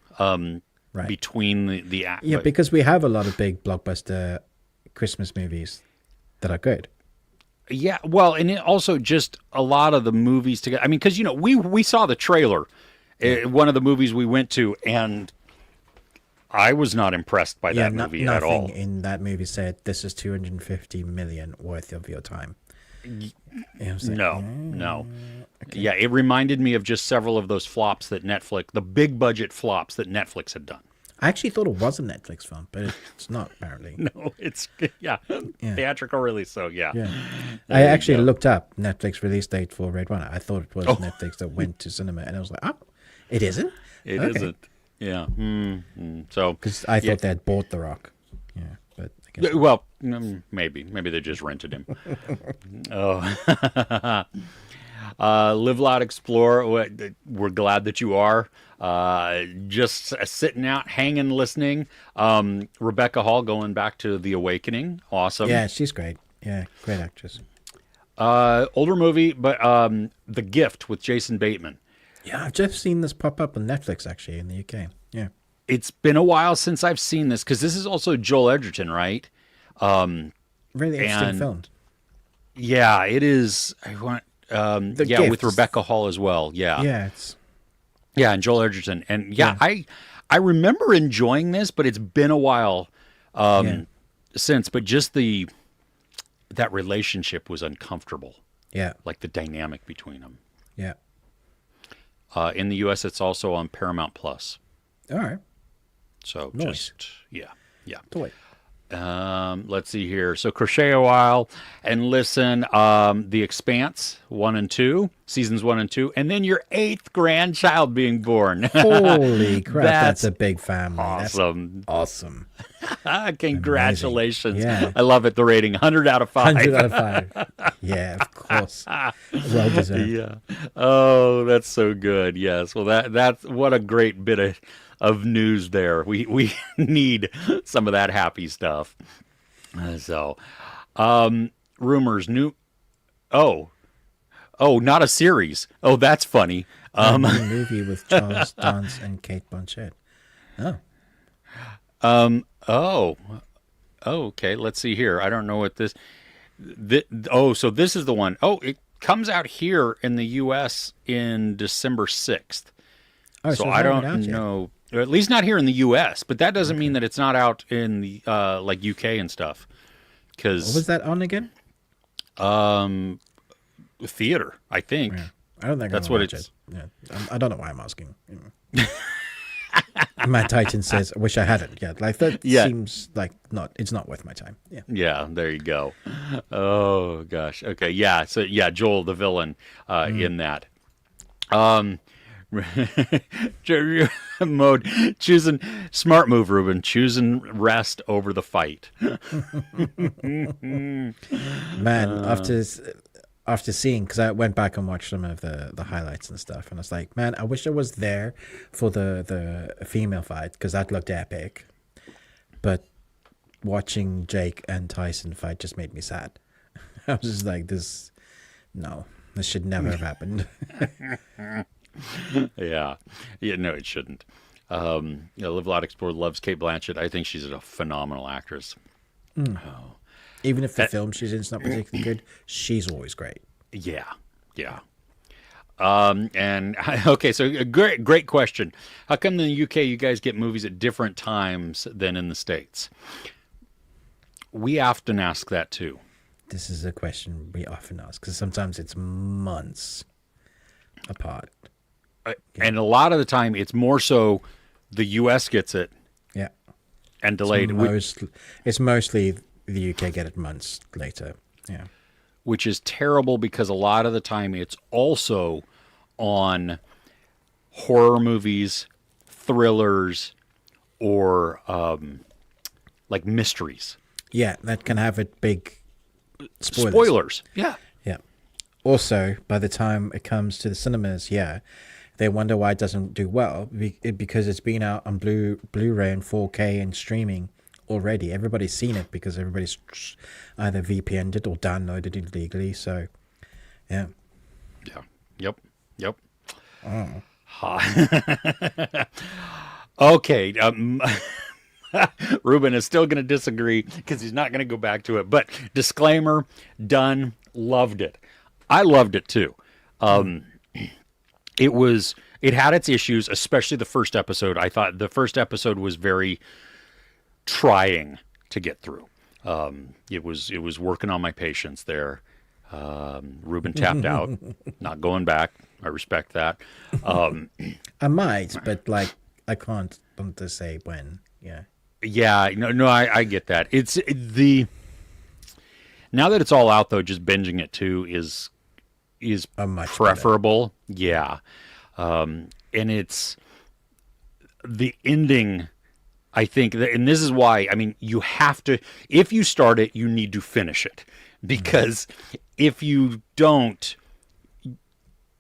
S1: Right.
S2: between the act.
S1: Yeah, because we have a lot of big blockbuster Christmas movies that are good.
S2: Yeah, well, and it also just a lot of the movies together. I mean, because, we saw the trailer, one of the movies we went to, and I was not impressed by that movie at all.
S1: Nothing in that movie said, this is 250 million worth of your time.
S2: No. Okay. Yeah, it reminded me of just several of those flops that the big budget flops that Netflix had done.
S1: I actually thought it was a Netflix film, but it's not, apparently.
S2: No, it's, theatrical release, so yeah.
S1: I actually looked up Netflix release date for Red Runner. I thought it was Netflix that went to cinema, and I was like, oh, it isn't?
S2: It isn't. Yeah. So,
S1: because I thought they had bought The Rock. Yeah, but I guess
S2: well, maybe they just rented him. Oh. Live Loud Explore. We're glad that you are. Just sitting out, hanging, listening. Rebecca Hall going back to The Awakening. Awesome.
S1: Yeah, she's great. Yeah, great actress.
S2: Older movie, but The Gift with Jason Bateman.
S1: Yeah, I've just seen this pop up on Netflix, actually, in the UK. Yeah.
S2: It's been a while since I've seen this, because this is also Joel Edgerton, right?
S1: Really interesting film.
S2: Yeah, it is. I want...
S1: Gift.
S2: With Rebecca Hall as well. Yeah.
S1: Yeah,
S2: and Joel Edgerton. And I remember enjoying this, but it's been a while since. But just that relationship was uncomfortable. Yeah. Like the dynamic between them.
S1: Yeah.
S2: In the U.S., it's also on Paramount Plus.
S1: All right.
S2: So
S1: nice.
S2: Yeah.
S1: Toy.
S2: Let's see here. So crochet a while and listen. The Expanse 1 and 2, seasons 1 and 2, and then your 8th grandchild being born.
S1: Holy crap! That's a big family.
S2: Awesome.
S1: That's awesome.
S2: Congratulations.
S1: Yeah.
S2: I love it. The rating 100 out of 5.
S1: 100 out of 5. Yeah, of course. Well deserved.
S2: Yeah. Oh, that's so good. Yes. Well, that's what a great bit of news there. We need some of that happy stuff. Rumors, not a series. Oh, that's funny.
S1: A new movie with Charles Dance and Kate Blanchett.
S2: Okay. Let's see here. I don't know what this. So this is the one. Oh, it comes out here in the U.S. in December 6th.
S1: Oh,
S2: so I don't know. At least not here in the U.S., but that doesn't mean that it's not out in the like UK and stuff. What
S1: was that on again?
S2: Theater, I think.
S1: Yeah. I don't think
S2: that's what it's.
S1: Yeah, I don't know why I'm asking. Matt Titan says, "I wish I hadn't." Yeah, like that
S2: Yeah.
S1: seems like it's not worth my time. Yeah.
S2: Yeah, there you go. Oh gosh. Okay. Yeah. So yeah, Joel, the villain, in that. Mode choosing smart move, Ruben. Choosing rest over the fight.
S1: Man, after seeing, because I went back and watched some of the highlights and stuff, and I was like, man, I wish I was there for the female fight because that looked epic. But watching Jake and Tyson fight just made me sad. I was just like, this should never have happened.
S2: Yeah. No, it shouldn't. Live Loud Explore loves Kate Blanchett. I think she's a phenomenal actress. Oh.
S1: Even if the film she's in is not particularly good, she's always great.
S2: Yeah. And okay, so a great question. How come in the UK you guys get movies at different times than in the States? We often ask that too.
S1: This is a question we often ask because sometimes it's months apart.
S2: And a lot of the time it's more so the US gets it.
S1: Yeah.
S2: And delayed.
S1: It's mostly the UK get it months later. Yeah.
S2: Which is terrible because a lot of the time it's also on horror movies, thrillers, or like mysteries.
S1: Yeah, that can have a big
S2: spoilers. Yeah.
S1: Yeah. Also, by the time it comes to the cinemas, they wonder why it doesn't do well because it's been out on Blu-ray and 4K and streaming already. Everybody's seen it because everybody's either VPN'd it or downloaded it illegally. So, yeah.
S2: Yeah. Yep. Okay. Ruben is still going to disagree because he's not going to go back to it. But disclaimer, done. Loved it. I loved it too. It had its issues, especially the first episode. I thought the first episode was very trying to get through. It was working on my patience there. Ruben tapped out, not going back. I respect that.
S1: I might, but like I can't to say when. Yeah.
S2: Yeah. No. I get that. Now that it's all out though, just binging it too is much preferable. Better. Yeah. And it's the ending. I think that, and this is why, I mean, you have to, if you start it, you need to finish it because if you don't,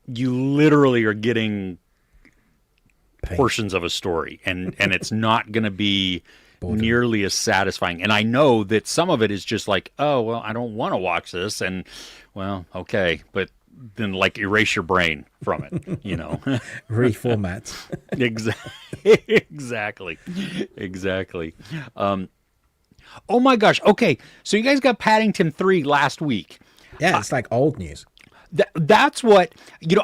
S2: you literally are getting portions of a story and it's not going to be nearly as satisfying. And I know that some of it is just like, oh, well, I don't want to watch this. And well, okay. But then like erase your brain from it,
S1: reformat.
S2: Exactly. Oh my gosh. Okay. So you guys got Paddington 3 last week.
S1: Yeah. It's like old news.
S2: That's what,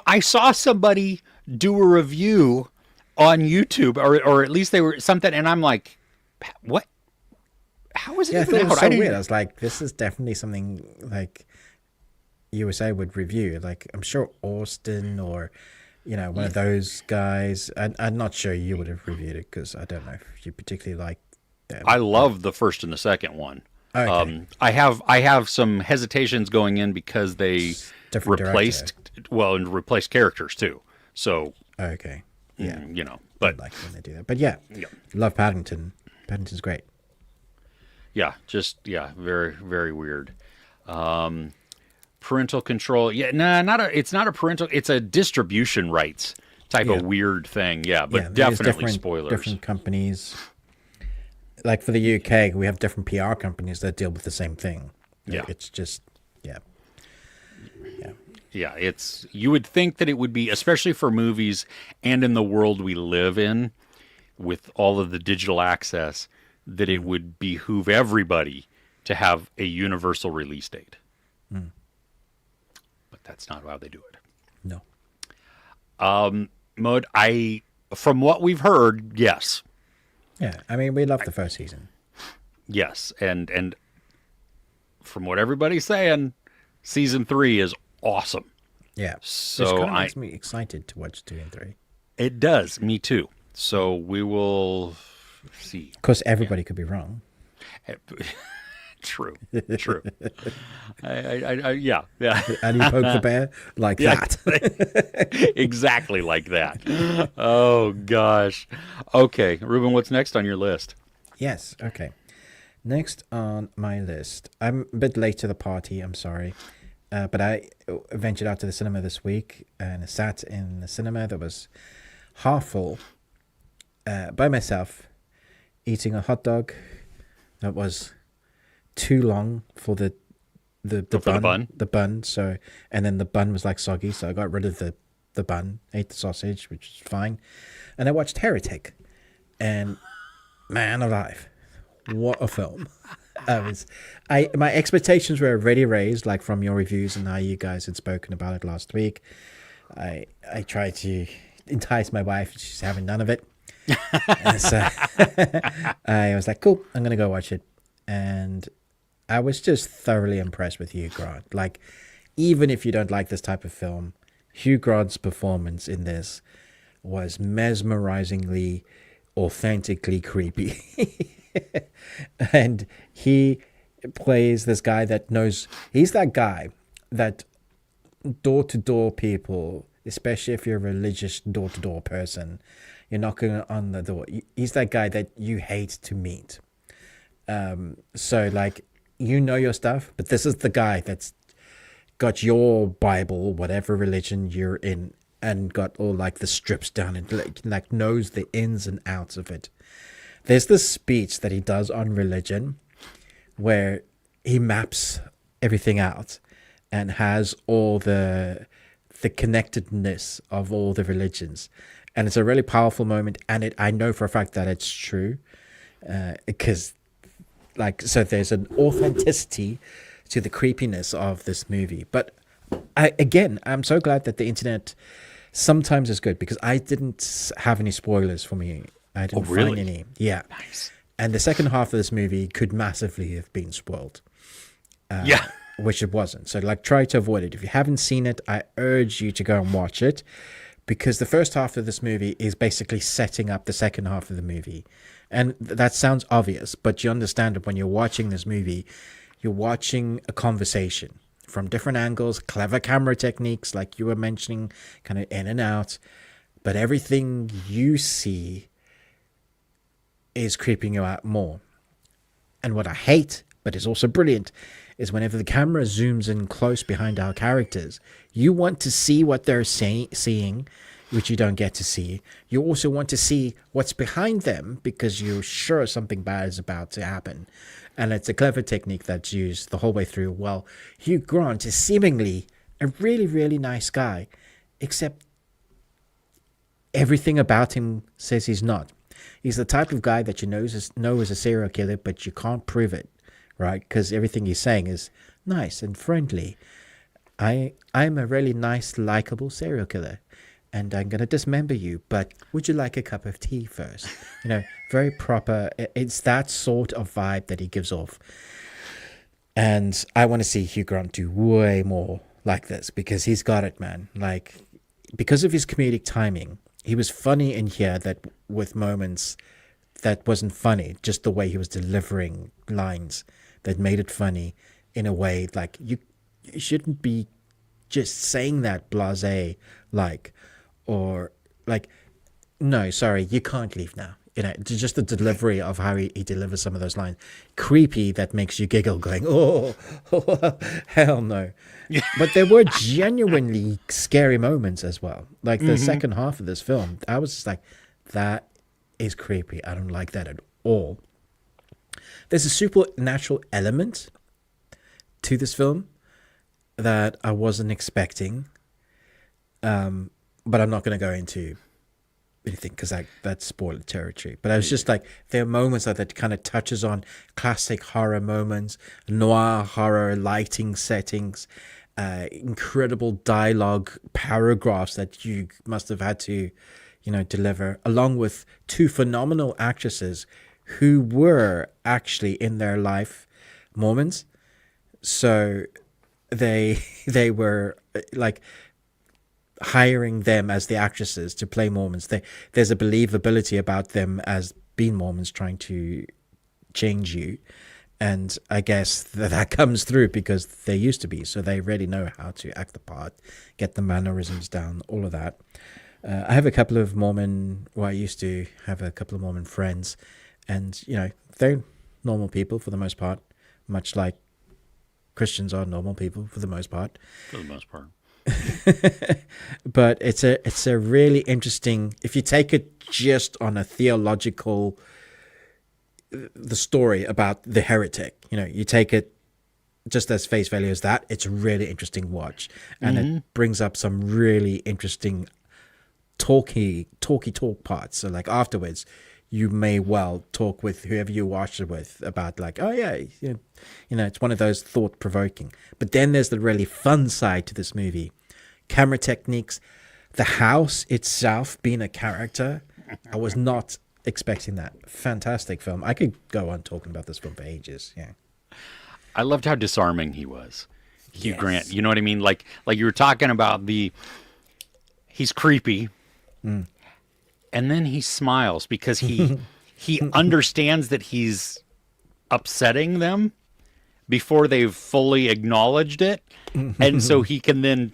S2: I saw somebody do a review on YouTube or at least they were something. And I'm like, what? How is it?
S1: Yeah, I thought it was so weird. I was like, this is definitely something like USA would review. Like, I'm sure Austin or, one of those guys. I'm not sure you would have reviewed it because I don't know if you particularly like them.
S2: I love the first and the second one.
S1: Okay.
S2: I have some hesitations going in because they replaced characters too. So
S1: okay, yeah,
S2: but
S1: I like when they do that. But yeah. Love Paddington. Paddington's great.
S2: Yeah, very very weird. Parental control. Yeah, it's not a parental. It's a distribution rights type of weird thing. Yeah, but definitely spoilers.
S1: Different companies. Like for the UK, we have different PR companies that deal with the same thing.
S2: Yeah,
S1: it's just
S2: Yeah, you would think that it would be, especially for movies and in the world we live in, with all of the digital access, that it would behoove everybody to have a universal release date. But that's not how they do it.
S1: No.
S2: Mode, from what we've heard, yes.
S1: Yeah, I mean, we love the first season.
S2: Yes, and from what everybody's saying, season 3 is awesome.
S1: Yeah,
S2: so
S1: it kind of makes me excited to watch 2 and 3.
S2: It does, me too. So we will see.
S1: Of course, everybody could be wrong.
S2: True. True. Yeah.
S1: How do you poke the bear? Like
S2: Yeah,
S1: that.
S2: exactly like that. Oh gosh. Okay, Ruben, what's next on your list?
S1: Yes. Okay. Next on my list, I'm a bit late to the party. I'm sorry. But I ventured out to the cinema this week and sat in the cinema that was half full by myself, eating a hot dog that was too long for the bun. The bun. So, and then the bun was like soggy, so I got rid of the bun, ate the sausage, which is fine, and I watched Heretic, and man alive, what a film! My expectations were already raised, like from your reviews and how you guys had spoken about it last week. I tried to entice my wife; she's having none of it. And so I was like, "Cool, I'm gonna go watch it," and I was just thoroughly impressed with Hugh Grant. Like, even if you don't like this type of film, Hugh Grant's performance in this was mesmerizingly, authentically creepy. And he plays this guy that knows, he's that guy that door-to-door people, especially if you're a religious door-to-door person, you're knocking on the door. He's that guy that you hate to meet. So, like, you know your stuff, but this is the guy that's got your Bible, whatever religion you're in, and got all like the strips down and like knows the ins and outs of it. There's this speech that he does on religion where he maps everything out and has all the connectedness of all the religions. And it's a really powerful moment, and I know for a fact that it's true, because so there's an authenticity to the creepiness of this movie. But I'm so glad that the internet sometimes is good, because I didn't have any spoilers for me. I didn't find any. Yeah.
S2: Nice.
S1: And the second half of this movie could massively have been spoiled.
S2: Yeah.
S1: Which it wasn't. So, like, try to avoid it. If you haven't seen it, I urge you to go and watch it, because the first half of this movie is basically setting up the second half of the movie. And that sounds obvious, but you understand that when you're watching this movie, you're watching a conversation from different angles, clever camera techniques, like you were mentioning, kind of in and out. But everything you see is creeping you out more. And what I hate, but is also brilliant, is whenever the camera zooms in close behind our characters, you want to see what they're seeing, which you don't get to see. You also want to see what's behind them, because you're sure something bad is about to happen. And it's a clever technique that's used the whole way through. Well, Hugh Grant is seemingly a really, really nice guy, except everything about him says he's not. He's the type of guy that you know is a serial killer, but you can't prove it, right? Because everything he's saying is nice and friendly. I'm a really nice, likable serial killer, and I'm going to dismember you, but would you like a cup of tea first? You know, very proper. It's that sort of vibe that he gives off. And I want to see Hugh Grant do way more like this, because he's got it, man. Like, because of his comedic timing, he was funny in here that with moments that wasn't funny, just the way he was delivering lines that made it funny in a way like you shouldn't be just saying that blasé, like, or like, no, sorry, you can't leave now. You know, just the delivery of how he delivers some of those lines. Creepy, that makes you giggle going, oh hell no. But there were genuinely scary moments as well. Like the second half of this film, I was just like, that is creepy. I don't like that at all. There's a supernatural element to this film that I wasn't expecting. But I'm not going to go into anything, because that's spoiler territory. But I was just like, there are moments that kind of touches on classic horror moments, noir horror lighting settings, incredible dialogue paragraphs that you must have had to, deliver, along with two phenomenal actresses who were actually in their life moments. So they were like, hiring them as the actresses to play Mormons. There's a believability about them as being Mormons trying to change you. And I guess that comes through because they used to be, so they really know how to act the part, get the mannerisms down, all of that. I have a couple of I used to have a couple of Mormon friends, and, they're normal people for the most part, much like Christians are normal people for the most part.
S2: For the most part.
S1: But it's a really interesting, if you take it just on a theological, the story about the heretic, you take it just as face value as that, it's a really interesting watch. And it brings up some really interesting talky talk parts. So like afterwards, you may well talk with whoever you watch it with about like, oh yeah, it's one of those thought provoking. But then there's the really fun side to this movie. Camera techniques, the house itself being a character. I was not expecting that. Fantastic film. I could go on talking about this film for ages. Yeah.
S2: I loved how disarming he was. Hugh
S1: Yes.
S2: Grant, you know what I mean? Like you were talking about he's creepy. And then he smiles because he understands that he's upsetting them before they've fully acknowledged it. And so he can then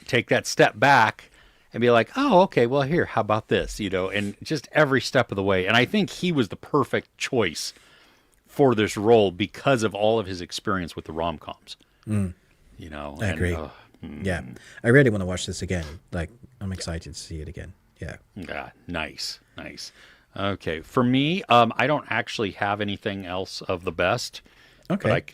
S2: take that step back and be like, oh, okay, well, here, how about this? And just every step of the way. And I think he was the perfect choice for this role because of all of his experience with the rom-coms.
S1: I agree. Yeah. I really want to watch this again. Like, I'm excited to see it again. Yeah.
S2: Yeah, nice. Okay, for me, I don't actually have anything else of the best.
S1: Okay.
S2: But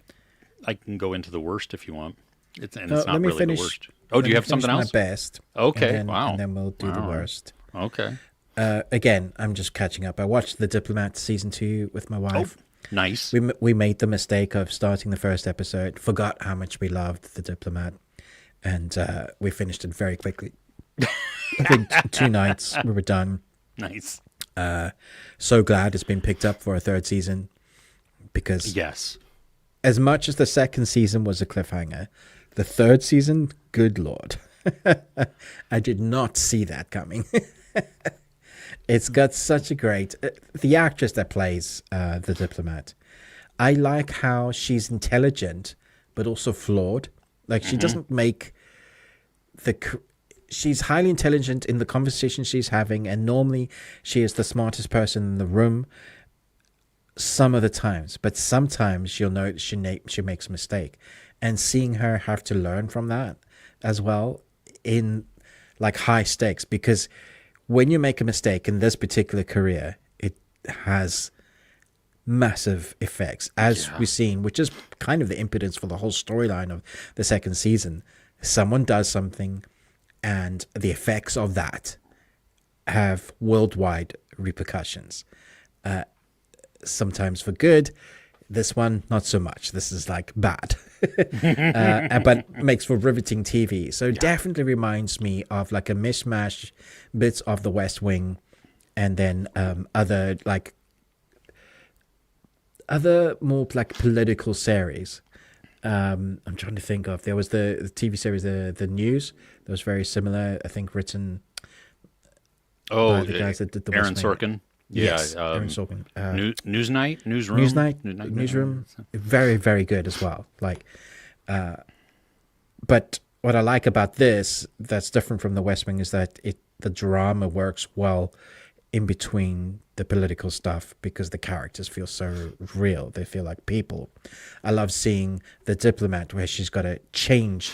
S2: I can go into the worst if you want. It's not
S1: let me
S2: really
S1: finish,
S2: the worst. Oh, do you have something else?
S1: My best.
S2: Okay,
S1: and then,
S2: wow.
S1: And then we'll do the worst.
S2: Okay.
S1: Again, I'm just catching up. I watched The Diplomat season 2 with my wife.
S2: Oh, nice.
S1: We made the mistake of starting the first episode, forgot how much we loved The Diplomat, and we finished it very quickly. I think 2 nights we were done.
S2: Nice.
S1: So glad it's been picked up for a 3rd season, because
S2: Yes.
S1: as much as the 2nd season was a cliffhanger, the 3rd season, good Lord. I did not see that coming. It's got such a great... the actress that plays the Diplomat, I like how she's intelligent, but also flawed. Like, she doesn't make she's highly intelligent in the conversation she's having, and normally she is the smartest person in the room some of the times. But sometimes you'll notice she makes a mistake. And seeing her have to learn from that as well in like high stakes, because when you make a mistake in this particular career, it has massive effects, as we've seen, which is kind of the impetus for the whole storyline of the 2nd season. Someone does something, and the effects of that have worldwide repercussions. Sometimes for good. This one, not so much. This is like bad, but makes for riveting TV. So definitely reminds me of like a mishmash bits of The West Wing, and then other more like political series. I'm trying to think of. There was the TV series, the News. That was very similar. I think written by the guys that did the
S2: Aaron
S1: West Wing.
S2: Sorkin.
S1: Yes,
S2: Yeah,
S1: Aaron Sorkin.
S2: Newsroom.
S1: Newsroom. Very, very good as well. Like, but what I like about this that's different from The West Wing is that the drama works well in between the political stuff, because the characters feel so real. They feel like people. I love seeing The Diplomat where she's got to change.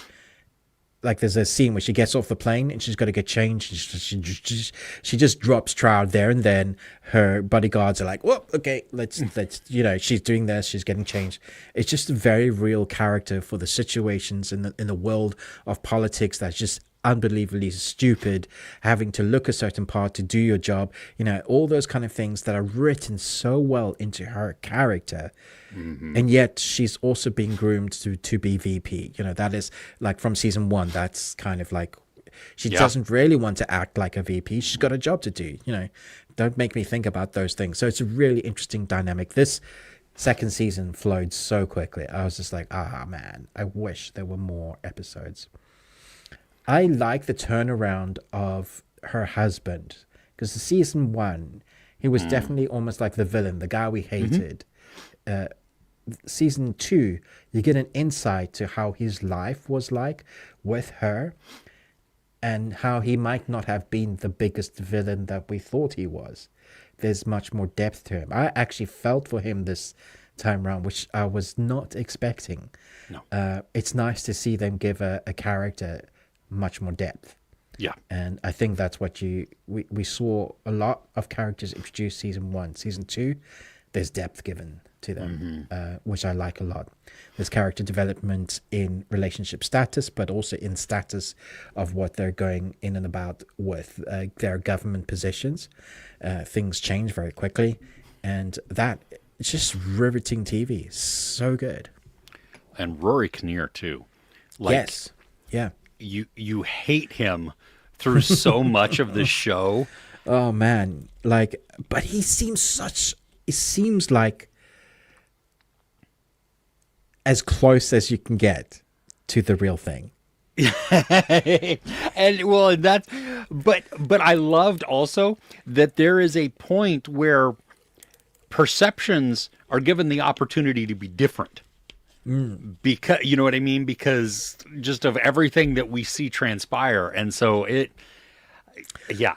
S1: Like, there's a scene where she gets off the plane and she's got to get changed. She just drops trowel there, and then her bodyguards are like, "Whoa, okay, let's she's doing this, she's getting changed." It's just a very real character for the situations in the world of politics that's just unbelievably stupid, having to look a certain part to do your job, all those kind of things that are written so well into her character. And yet she's also being groomed to be VP. That is like from season 1. That's kind of like she doesn't really want to act like a VP. She's got a job to do. Don't make me think about those things. So it's a really interesting dynamic. This 2nd season flowed so quickly. I was just like, man, I wish there were more episodes. I like the turnaround of her husband, because season 1, he was definitely almost like the villain, the guy we hated. Season 2, you get an insight to how his life was like with her, and how he might not have been the biggest villain that we thought he was. There's much more depth to him. I actually felt for him this time around, which I was not expecting.
S2: No.
S1: It's nice to see them give a character much more depth.
S2: Yeah.
S1: And I think that's what we saw a lot of characters introduced season 1. Season 2, there's depth given to them, which I like a lot. There's character development in relationship status, but also in status of what they're going in and about with their government positions. Things change very quickly, and that it's just riveting TV. So good.
S2: And Rory Kinnear too. Like,
S1: yes. Yeah.
S2: You hate him through so much of the show.
S1: Oh man, like, but he seems like as close as you can get to the real thing.
S2: And well, that's but I loved also that there is a point where perceptions are given the opportunity to be different. Because you know what I mean, because just of everything that we see transpire. And so I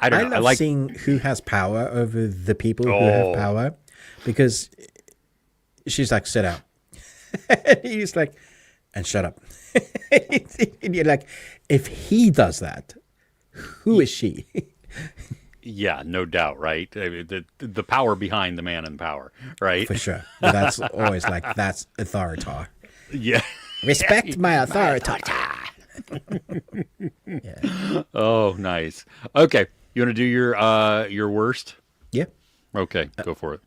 S2: don't know.
S1: I love seeing who has power over the people who have power, because she's like, sit down. And he's like, and shut up. And you're like, if he does that, who is she?
S2: Yeah, no doubt, right? I mean, the power behind the man in power, right?
S1: For sure. But that's always like, that's authority.
S2: Yeah.
S1: Respect my authority. Yeah.
S2: Oh, nice. Okay, you want to do your worst?
S1: Yeah.
S2: Okay, go for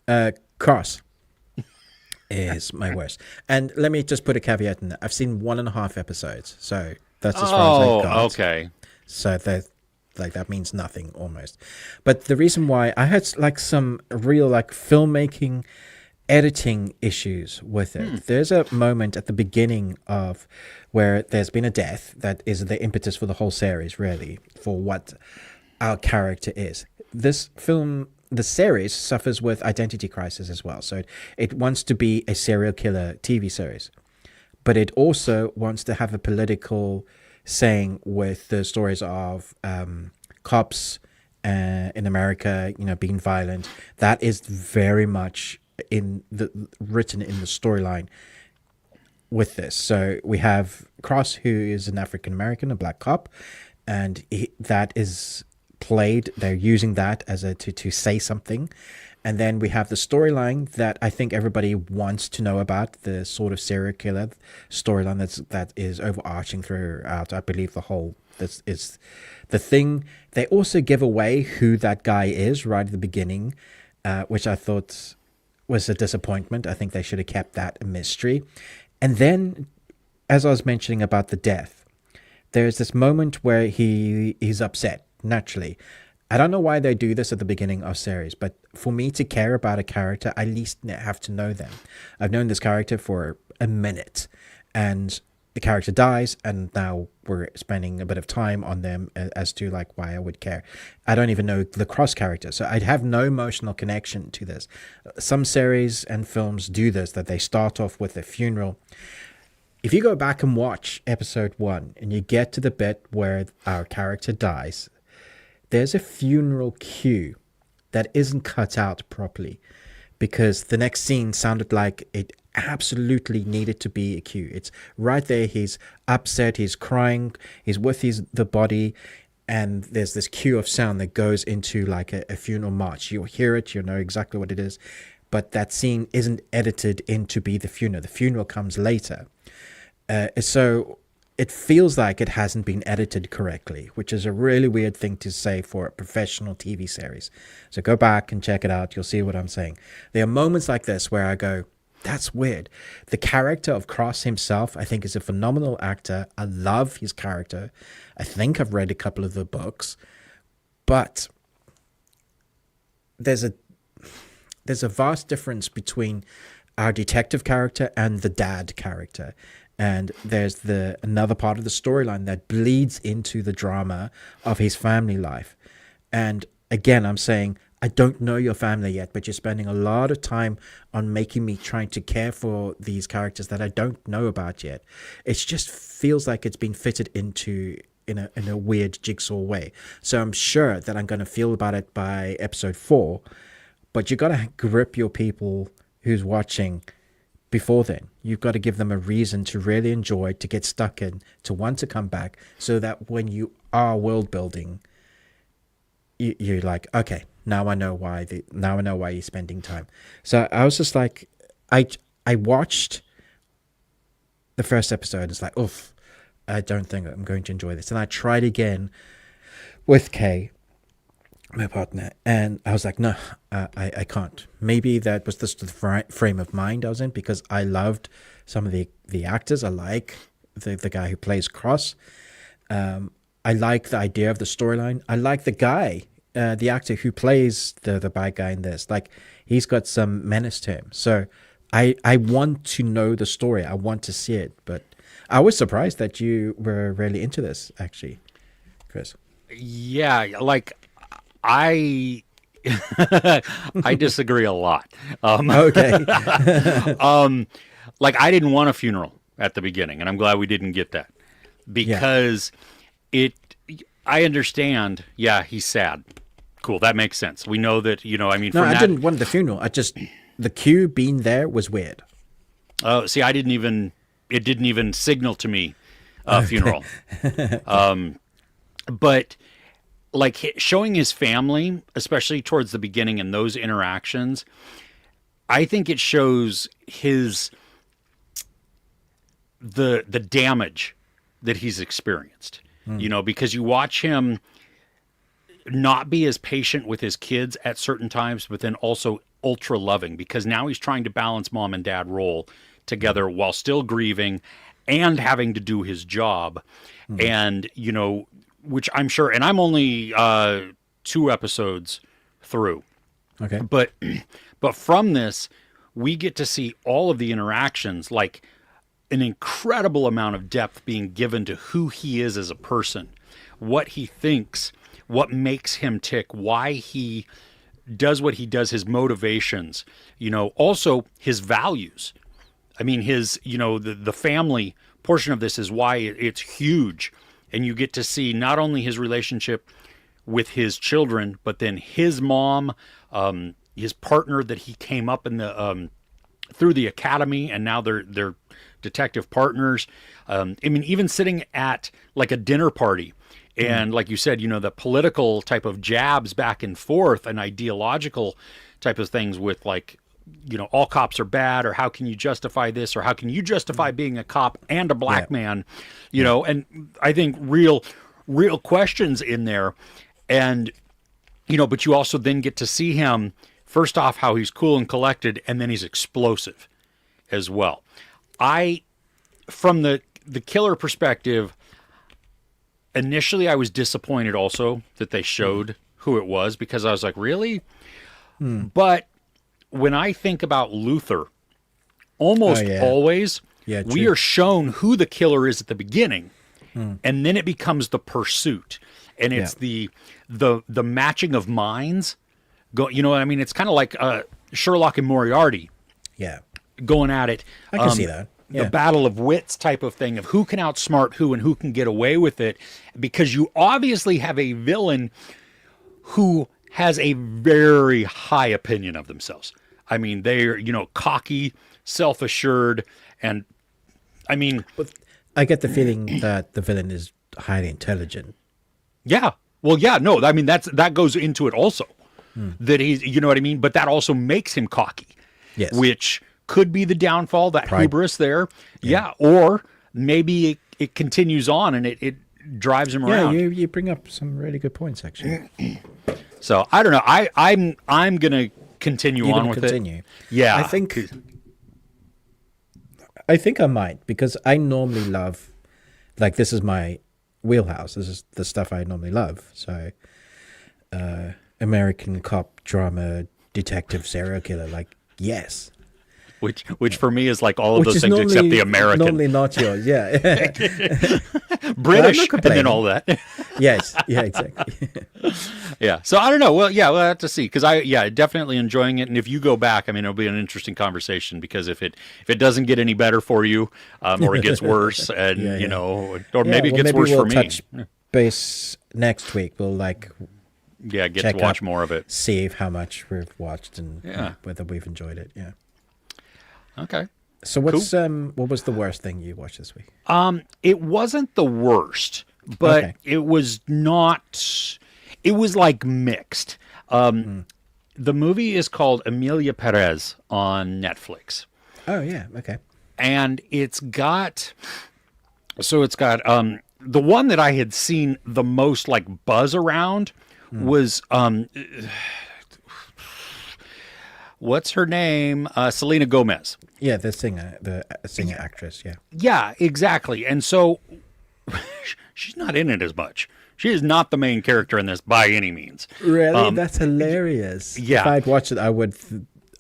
S2: it.
S1: Cross is my worst. And let me just put a caveat in that. I've seen 1.5 episodes, so that's as far as I've got.
S2: Okay.
S1: So that means nothing almost. But the reason why I had like some real like filmmaking, editing issues with it. There's a moment at the beginning of where there's been a death that is the impetus for the whole series, really, for what our character is. This film, the series, suffers with identity crisis as well. So it wants to be a serial killer TV series, but it also wants to have a political saying with the stories of cops in America, being violent. That is very much written in the storyline with this. So we have Cross, who is an African American, a black cop, and that is played. They're using that as to say something. And then we have the storyline that I think everybody wants to know about, the sort of serial killer storyline that is overarching throughout. I believe this is the thing. They also give away who that guy is right at the beginning, which I thought was a disappointment. I think they should have kept that a mystery. And then, as I was mentioning about the death, there's this moment where he's upset, naturally. I don't know why they do this at the beginning of series, but for me to care about a character, I at least have to know them. I've known this character for a minute, and the character dies, and now we're spending a bit of time on them as to like why I would care. I don't even know the Cross character, so I'd have no emotional connection to this. Some series and films do this, that they start off with a funeral. If you go back and watch episode 1 and you get to the bit where our character dies, there's a funeral cue that isn't cut out properly, because the next scene sounded like it absolutely needed to be a cue. It's right there. He's upset. He's crying. He's with the body. And there's this cue of sound that goes into like a funeral march. You'll hear it. You'll know exactly what it is. But that scene isn't edited in to be the funeral. The funeral comes later. So it feels like it hasn't been edited correctly, which is a really weird thing to say for a professional TV series. So go back and check it out. You'll see what I'm saying. There are moments like this where I go, that's weird. The character of Cross himself, I think, is a phenomenal actor. I love his character. I think I've read a couple of the books, but there's a vast difference between our detective character and the dad character. and there's another part of the storyline that bleeds into the drama of his family life. And again, I'm saying, I don't know your family yet, but you're spending a lot of time on making me trying to care for these characters that I don't know about yet. It just feels like it's been fitted into in a weird jigsaw way. So I'm sure that I'm going to feel about it by episode 4, but you got to grip your people who's watching before then. You've got to give them a reason to really enjoy, to get stuck in, to want to come back, so that when you are world building, you're like, okay, now I know why you're spending time. So I was just like, I watched the first episode. It's like, oof, I don't think I'm going to enjoy this. And I tried again with Kay, my partner, and I was like, no, I can't. Maybe that was just the frame of mind I was in, because I loved some of the actors. I like the guy who plays Cross. I like the idea of the storyline. I like the guy, the actor who plays the bad guy in this. Like, he's got some menace to him. So I want to know the story. I want to see it. But I was surprised that you were really into this, actually, Chris.
S2: Yeah, like I I disagree a lot.
S1: Okay.
S2: Like, I didn't want a funeral at the beginning, and I'm glad we didn't get that, because I understand. Yeah, he's sad. Cool, that makes sense. We know that, I mean,
S1: No, I didn't want the funeral. The cue being there was weird.
S2: Oh, see, it didn't even signal to me a funeral. But like, showing his family, especially towards the beginning and those interactions, I think it shows the damage that he's experienced. Because you watch him not be as patient with his kids at certain times, but then also ultra loving, because now he's trying to balance mom and dad role together while still grieving and having to do his job. And, which I'm sure, and I'm only 2 episodes through.
S1: Okay.
S2: But from this, we get to see all of the interactions, like an incredible amount of depth being given to who he is as a person, what he thinks, what makes him tick, why he does what he does, his motivations, also his values. I mean, the family portion of this is why it's huge. And you get to see not only his relationship with his children, but then his mom, his partner that he came up in the through the academy, and now they're detective partners. I mean, even sitting at like a dinner party, and like you said, the political type of jabs back and forth, and ideological type of things with, like, all cops are bad, or how can you justify this, or how can you justify being a cop and a black man, and I think real questions in there. And, but you also then get to see him, first off, how he's cool and collected, and then he's explosive as well. From the killer perspective, initially I was disappointed also that they showed who it was, because I was like, really? But when I think about Luther, almost always, we are shown who the killer is at the beginning, and then it becomes the pursuit, and it's the matching of minds. What I mean? It's kind of like Sherlock and Moriarty, going at it.
S1: I can see that.
S2: The battle of wits type of thing, of who can outsmart who and who can get away with it, because you obviously have a villain who has a very high opinion of themselves. I mean, they're, cocky, self-assured, and I mean...
S1: But I get the feeling that the villain is highly intelligent.
S2: Yeah. Well, yeah, no, I mean, that goes into it also. That he's, you know what I mean? But that also makes him cocky.
S1: Yes.
S2: Which could be the downfall, that hubris there. Yeah. Or maybe it continues on and it drives him around.
S1: Yeah, you bring up some really good points, actually.
S2: So, I don't know. I'm going to continue on with it. Yeah.
S1: I think I might, because I normally love, like, this is my wheelhouse. This is the stuff I normally love. So, American cop drama, detective, serial killer, like, yes.
S2: which for me is like all of
S1: Which
S2: those
S1: is
S2: things except the American,
S1: normally not yours. Yeah.
S2: British, and then all that.
S1: Yes. Yeah. Exactly.
S2: Yeah. So I don't know. Well, yeah, we'll have to see because definitely enjoying it. And if you go back, I mean, it'll be an interesting conversation because if it doesn't get any better for you, or it gets worse, and you know, or maybe it gets worse
S1: we'll
S2: for me.
S1: Touch base next week. We'll
S2: get to watch more of it.
S1: See how much we've watched and whether we've enjoyed it. Yeah.
S2: Okay.
S1: So what was the worst thing you watched this week?
S2: It wasn't the worst, but it was not. It was like mixed. The movie is called Emilia Perez on Netflix.
S1: Oh yeah, okay.
S2: And it's got the one that I had seen the most like buzz around was what's her name? Selena Gomez.
S1: Yeah, the singer actress. Yeah.
S2: Yeah, exactly. And so she's not in it as much. She is not the main character in this by any means.
S1: Really, that's hilarious.
S2: Yeah.
S1: If I'd watched it, I would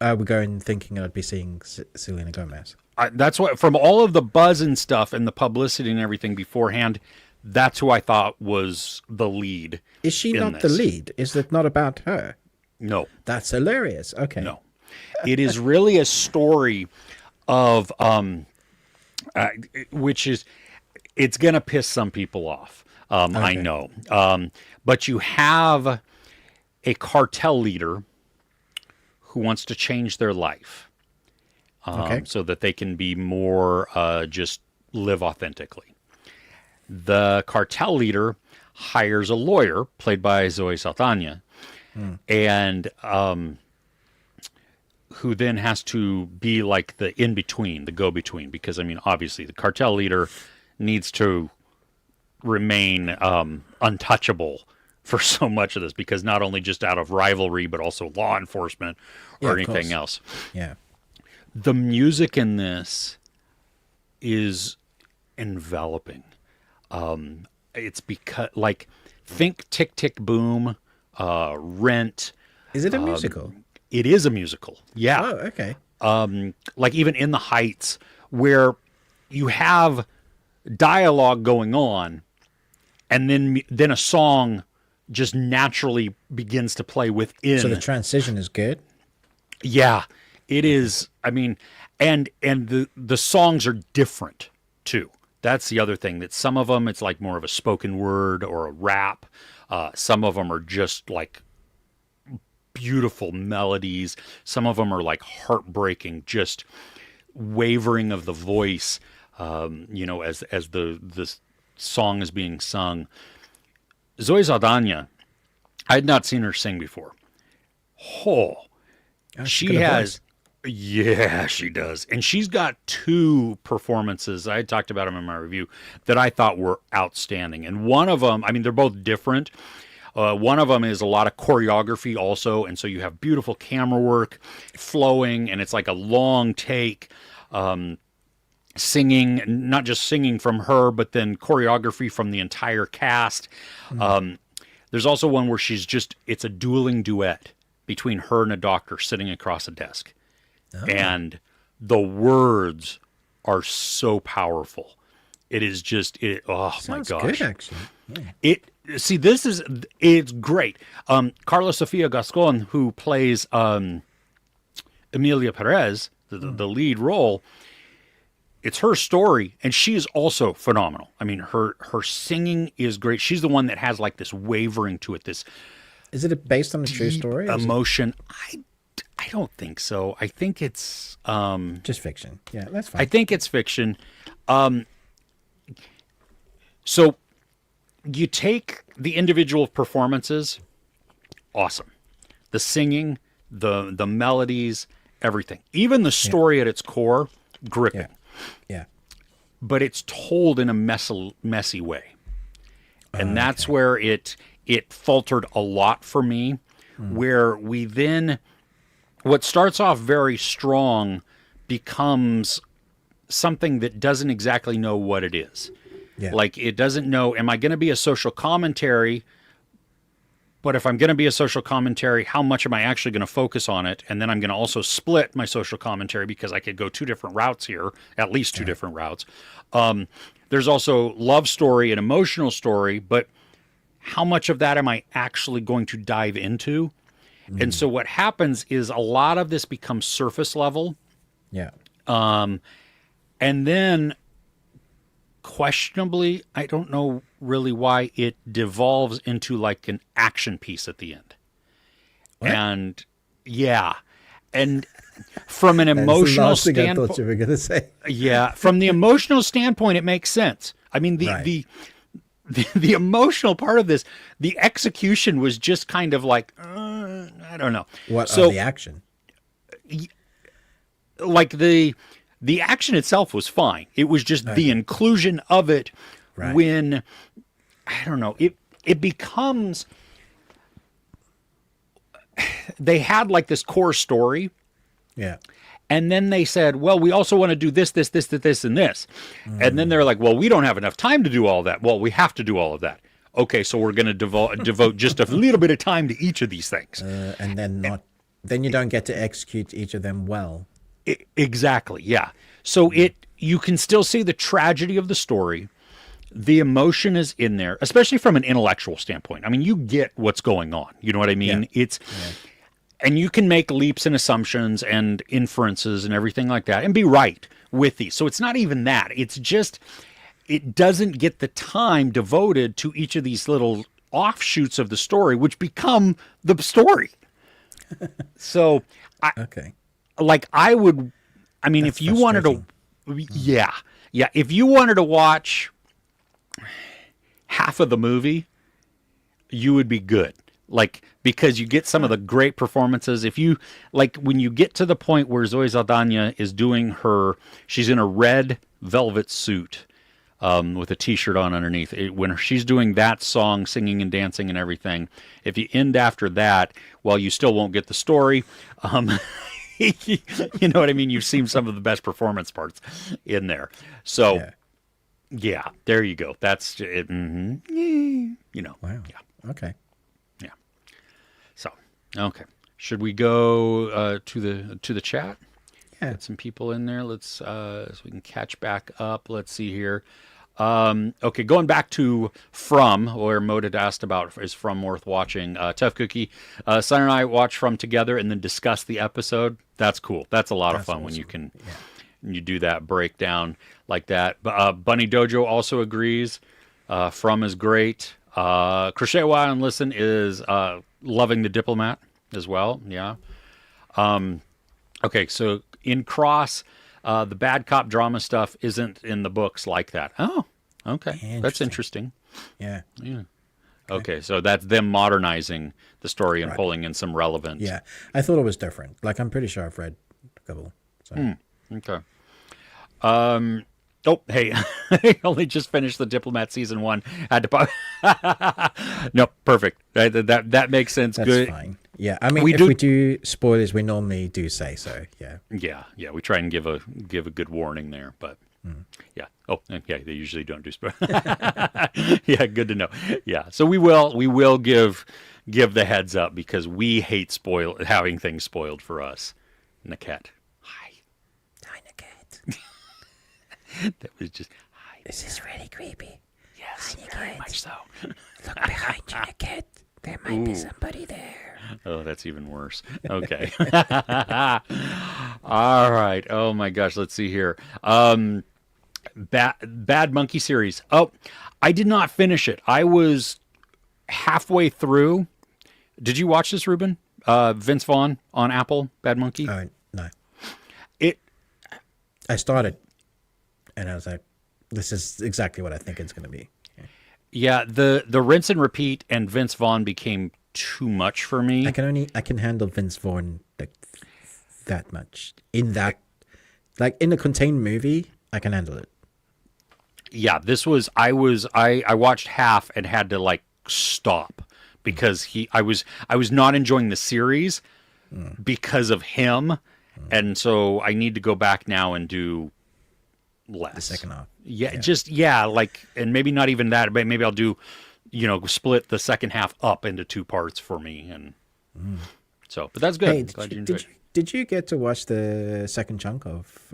S1: go in thinking I'd be seeing Selena Gomez.
S2: That's what, from all of the buzz and stuff and the publicity and everything beforehand, that's who I thought was the lead.
S1: Is she not the lead? Is it not about her?
S2: No.
S1: That's hilarious. Okay.
S2: No. It is really a story of, which is, it's going to piss some people off. I know. But you have a cartel leader who wants to change their life so that they can be more just live authentically. The cartel leader hires a lawyer played by Zoe Saldana and who then has to be like the in-between, the go-between, because, I mean, obviously the cartel leader needs to remain untouchable for so much of this, because not only just out of rivalry, but also law enforcement or anything else.
S1: Yeah.
S2: The music in this is enveloping. It's because, like, think Tick, Tick, Boom, Rent.
S1: Is it a musical?
S2: It is a musical. Yeah.
S1: Oh, okay.
S2: Like even In the Heights, where you have dialogue going on, and then a song just naturally begins to play within.
S1: So the transition is good?
S2: Yeah, it is. I mean, and the songs are different too. That's the other thing, that some of them, it's like more of a spoken word or a rap. Some of them are just like beautiful melodies. Some of them are like heartbreaking, just wavering of the voice, as the song is being sung. Zoe Saldana, I had not seen her sing before. She has, yeah, she does. And she's got two performances, I had talked about them in my review, that I thought were outstanding. And one of them, I mean, they're both different. One of them is a lot of choreography also, and so you have beautiful camera work flowing, and it's like a long take, singing, not just singing from her, but then choreography from the entire cast. There's also one where it's a dueling duet between her and a doctor sitting across a desk. Oh. And the words are so powerful. It is just, sounds my gosh.
S1: Good, actually. Yeah.
S2: It's great. Carla Sofia Gascon, who plays Emilia Perez, the lead role, it's her story, and she is also phenomenal. I mean, her singing is great. She's the one that has like this wavering to it, this.
S1: Is it based on a true story?
S2: Emotion. I don't think so. I think it's
S1: just fiction. Yeah, that's fine.
S2: I think it's fiction. So you take the individual performances, awesome. The singing, the melodies, everything. Even the story at its core, gripping.
S1: Yeah.
S2: But it's told in a messy way. And that's where it faltered a lot for me, where we then, what starts off very strong becomes something that doesn't exactly know what it is. Yeah. Like, it doesn't know, am I going to be a social commentary But if I'm going to be a social commentary, how much am I actually going to focus on it? And then I'm going to also split my social commentary because I could go two different routes here, at least two different routes. There's also love story and emotional story, but how much of that am I actually going to dive into? And so what happens is a lot of this becomes surface level.
S1: Yeah.
S2: And then questionably, I don't know really why it devolves into like an action piece at the end. What? And yeah. And from an emotional standpoint, I thought you were going to say. Yeah. From the emotional standpoint, it makes sense. I mean, the emotional part of this, the execution was just kind of like, I don't know.
S1: What so, the action?
S2: Like the action itself was fine. It was just the inclusion of it when, I don't know, it becomes, they had like this core story.
S1: Yeah.
S2: And then they said, well, we also want to do this, this, and this. And then they're like, well, we don't have enough time to do all that. Well, we have to do all of that. Okay, so we're going to devote just a little bit of time to each of these things.
S1: And then you don't get to execute each of them well.
S2: Exactly, yeah. So you can still see the tragedy of the story. The emotion is in there, especially from an intellectual standpoint. I mean, you get what's going on. You know what I mean? Yeah. And you can make leaps and assumptions and inferences and everything like that and be right with these. So it's not even that. It's just, it doesn't get the time devoted to each of these little offshoots of the story, which become the story. So, if you wanted to, if you wanted to watch half of the movie, you would be good. Like, because you get some of the great performances. If you, like, when you get to the point where Zoe Saldana is doing she's in a red velvet suit with a t-shirt on underneath. When she's doing that song, singing and dancing and everything, if you end after that, well, you still won't get the story. You know what I mean? You've seen some of the best performance parts in there. So, yeah there you go. That's it. You know. Wow. Yeah.
S1: Okay.
S2: Yeah. So, okay. Should we go to the chat? Yeah. Get some people in there. Let's so we can catch back up. Let's see here. Okay, going back to From, where Moded asked about is From worth watching. Tough Cookie, Son and I watch From together and then discuss the episode. That's cool. That's a lot of fun awesome. When you can you do that breakdown like that. Bunny Dojo also agrees. From is great. Crochet While and Listen is loving the Diplomat as well. Yeah. Okay, so in Cross, the bad cop drama stuff isn't in the books like that. Oh, okay. That's interesting.
S1: Yeah.
S2: Yeah. Okay, so that's them modernizing the story and pulling in some relevant.
S1: Yeah, I thought it was different. Like, I'm pretty sure I've read a couple. So.
S2: Okay. Oh, hey, I only just finished the Diplomat season 1. Had to. No, perfect. That makes sense.
S1: That's
S2: good.
S1: Fine. Yeah, I mean, we do spoilers, we normally do say so. Yeah.
S2: Yeah. We try and give a good warning there, but yeah. Oh, yeah. They usually don't do spoilers. Yeah, good to know. Yeah, so we will give the heads up because we hate having things spoiled for us. Naket. Hi, Naket. That was just hi.
S1: This is really creepy.
S2: Yes, very much so.
S1: Look behind you, Naket. There might be somebody there.
S2: Oh, that's even worse. Okay. All right. Oh my gosh. Let's see here. Bad Monkey series. Oh, I did not finish it. I was halfway through. Did you watch this, Ruben? Vince Vaughn on Apple, Bad Monkey?
S1: No. I started, and I was like, this is exactly what I think it's going to be.
S2: Yeah, the rinse and repeat and Vince Vaughn became too much for me.
S1: I can handle Vince Vaughn like that much. In that, like in a contained movie, I can handle it.
S2: Yeah, this was I watched half and had to like stop because I was not enjoying the series because of him, and so I need to go back now and do less.
S1: The second half.
S2: Yeah, just like, and maybe not even that, but maybe I'll do split the second half up into 2 parts for me, and so. But that's good.
S1: Hey,
S2: Glad you enjoyed.
S1: did you get to watch the second chunk of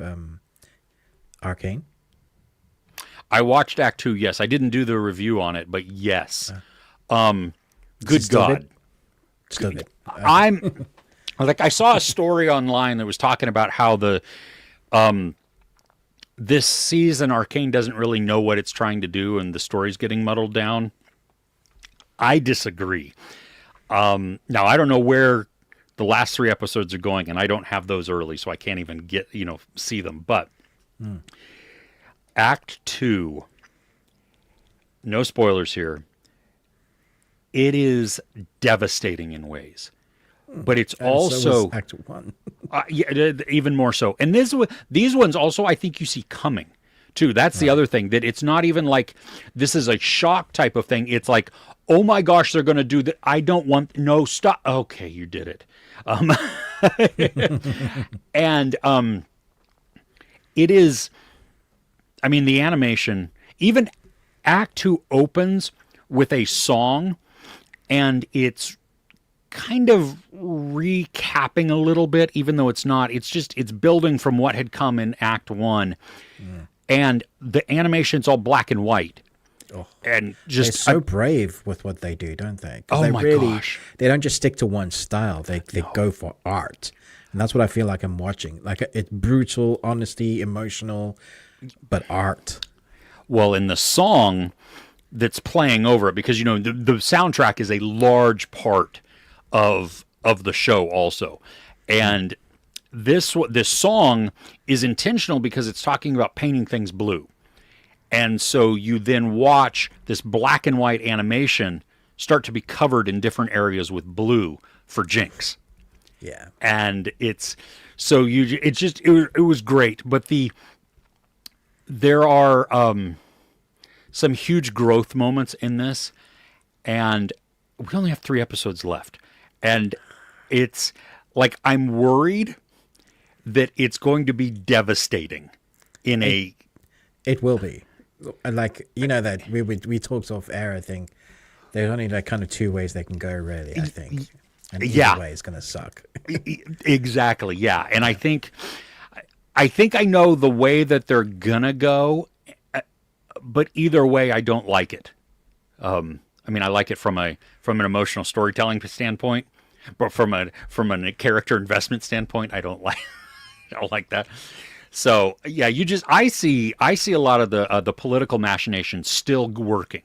S1: Arcane?
S2: I watched Act 2. Yes, I didn't do the review on it, but yes. Good
S1: still
S2: God.
S1: good? Still good.
S2: I'm like, I saw a story online that was talking about how this season Arcane doesn't really know what it's trying to do, and the story's getting muddled down. I disagree. Now I don't know where the last 3 episodes are going, and I don't have those early, so I can't even see them. But Act 2, no spoilers here. It is devastating in ways, but it's also
S1: so was Act 1.
S2: even more so. And these ones also, I think you see coming too. That's the other thing, that it's not even like this is a shock type of thing. It's like, oh my gosh, they're going to do that. I don't want, no, stop. Okay, you did it. And it is, I mean, the animation, even Act 2 opens with a song, and it's kind of recapping a little bit, even though it's not. It's building from what had come in Act 1. And the animation's all black and white.
S1: Oh,
S2: and just
S1: they're so brave with what they do, don't they?
S2: Oh
S1: they
S2: my gosh.
S1: They don't just stick to one style. They go for art. And that's what I feel like I'm watching. Like, it's brutal, honesty, emotional, but art.
S2: Well, in the song that's playing over it, because the soundtrack is a large part of the show also, and this song is intentional because it's talking about painting things blue, and so you then watch this black and white animation start to be covered in different areas with blue for Jinx.
S1: Yeah,
S2: and it was great, but there are some huge growth moments in this, and we only have 3 episodes left. And it's like, I'm worried that it's going to be devastating
S1: it will be. Like, that we talked off air, I think there's only like kind of 2 ways they can go, really, I think. And either way is going to suck.
S2: Exactly. Yeah. And I think I know the way that they're going to go, but either way, I don't like it. I mean, I like it from an emotional storytelling standpoint, but from a character investment standpoint, I don't like that. So yeah, I see a lot of the political machinations still working.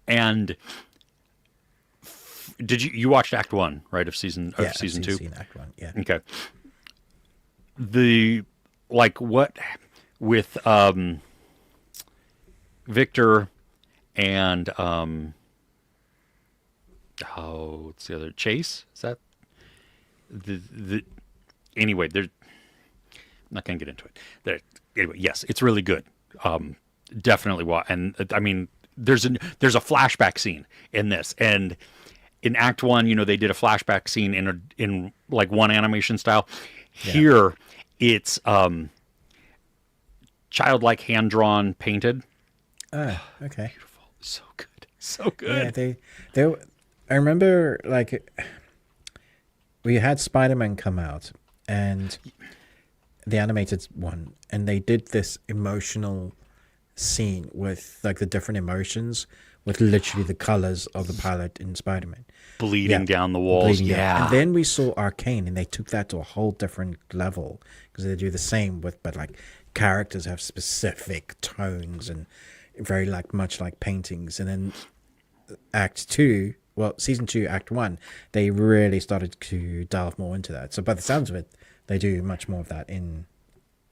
S2: And did you watched Act 1, right, of season 2?
S1: Seen Act 1, yeah.
S2: Okay. What with Victor and what's the other, Chase? Is that the anyway? I'm not gonna get into it. Anyway, yes, it's really good. Definitely and I mean, there's a flashback scene in this, and in Act 1, they did a flashback scene in like one animation style. Yeah. Here, it's childlike, hand drawn, painted.
S1: Okay.
S2: Beautiful. So good. So good.
S1: Yeah, they I remember, like, we had Spider-Man come out, and the animated one, and they did this emotional scene with like the different emotions with literally the colors of the palette in Spider-Man.
S2: Bleeding down the walls. Yeah.
S1: And then we saw Arcane, and they took that to a whole different level, because they do the same but like characters have specific tones and very much like paintings. And then Act 2, Season 2, Act 1, they really started to delve more into that. So by the sounds of it, they do much more of that in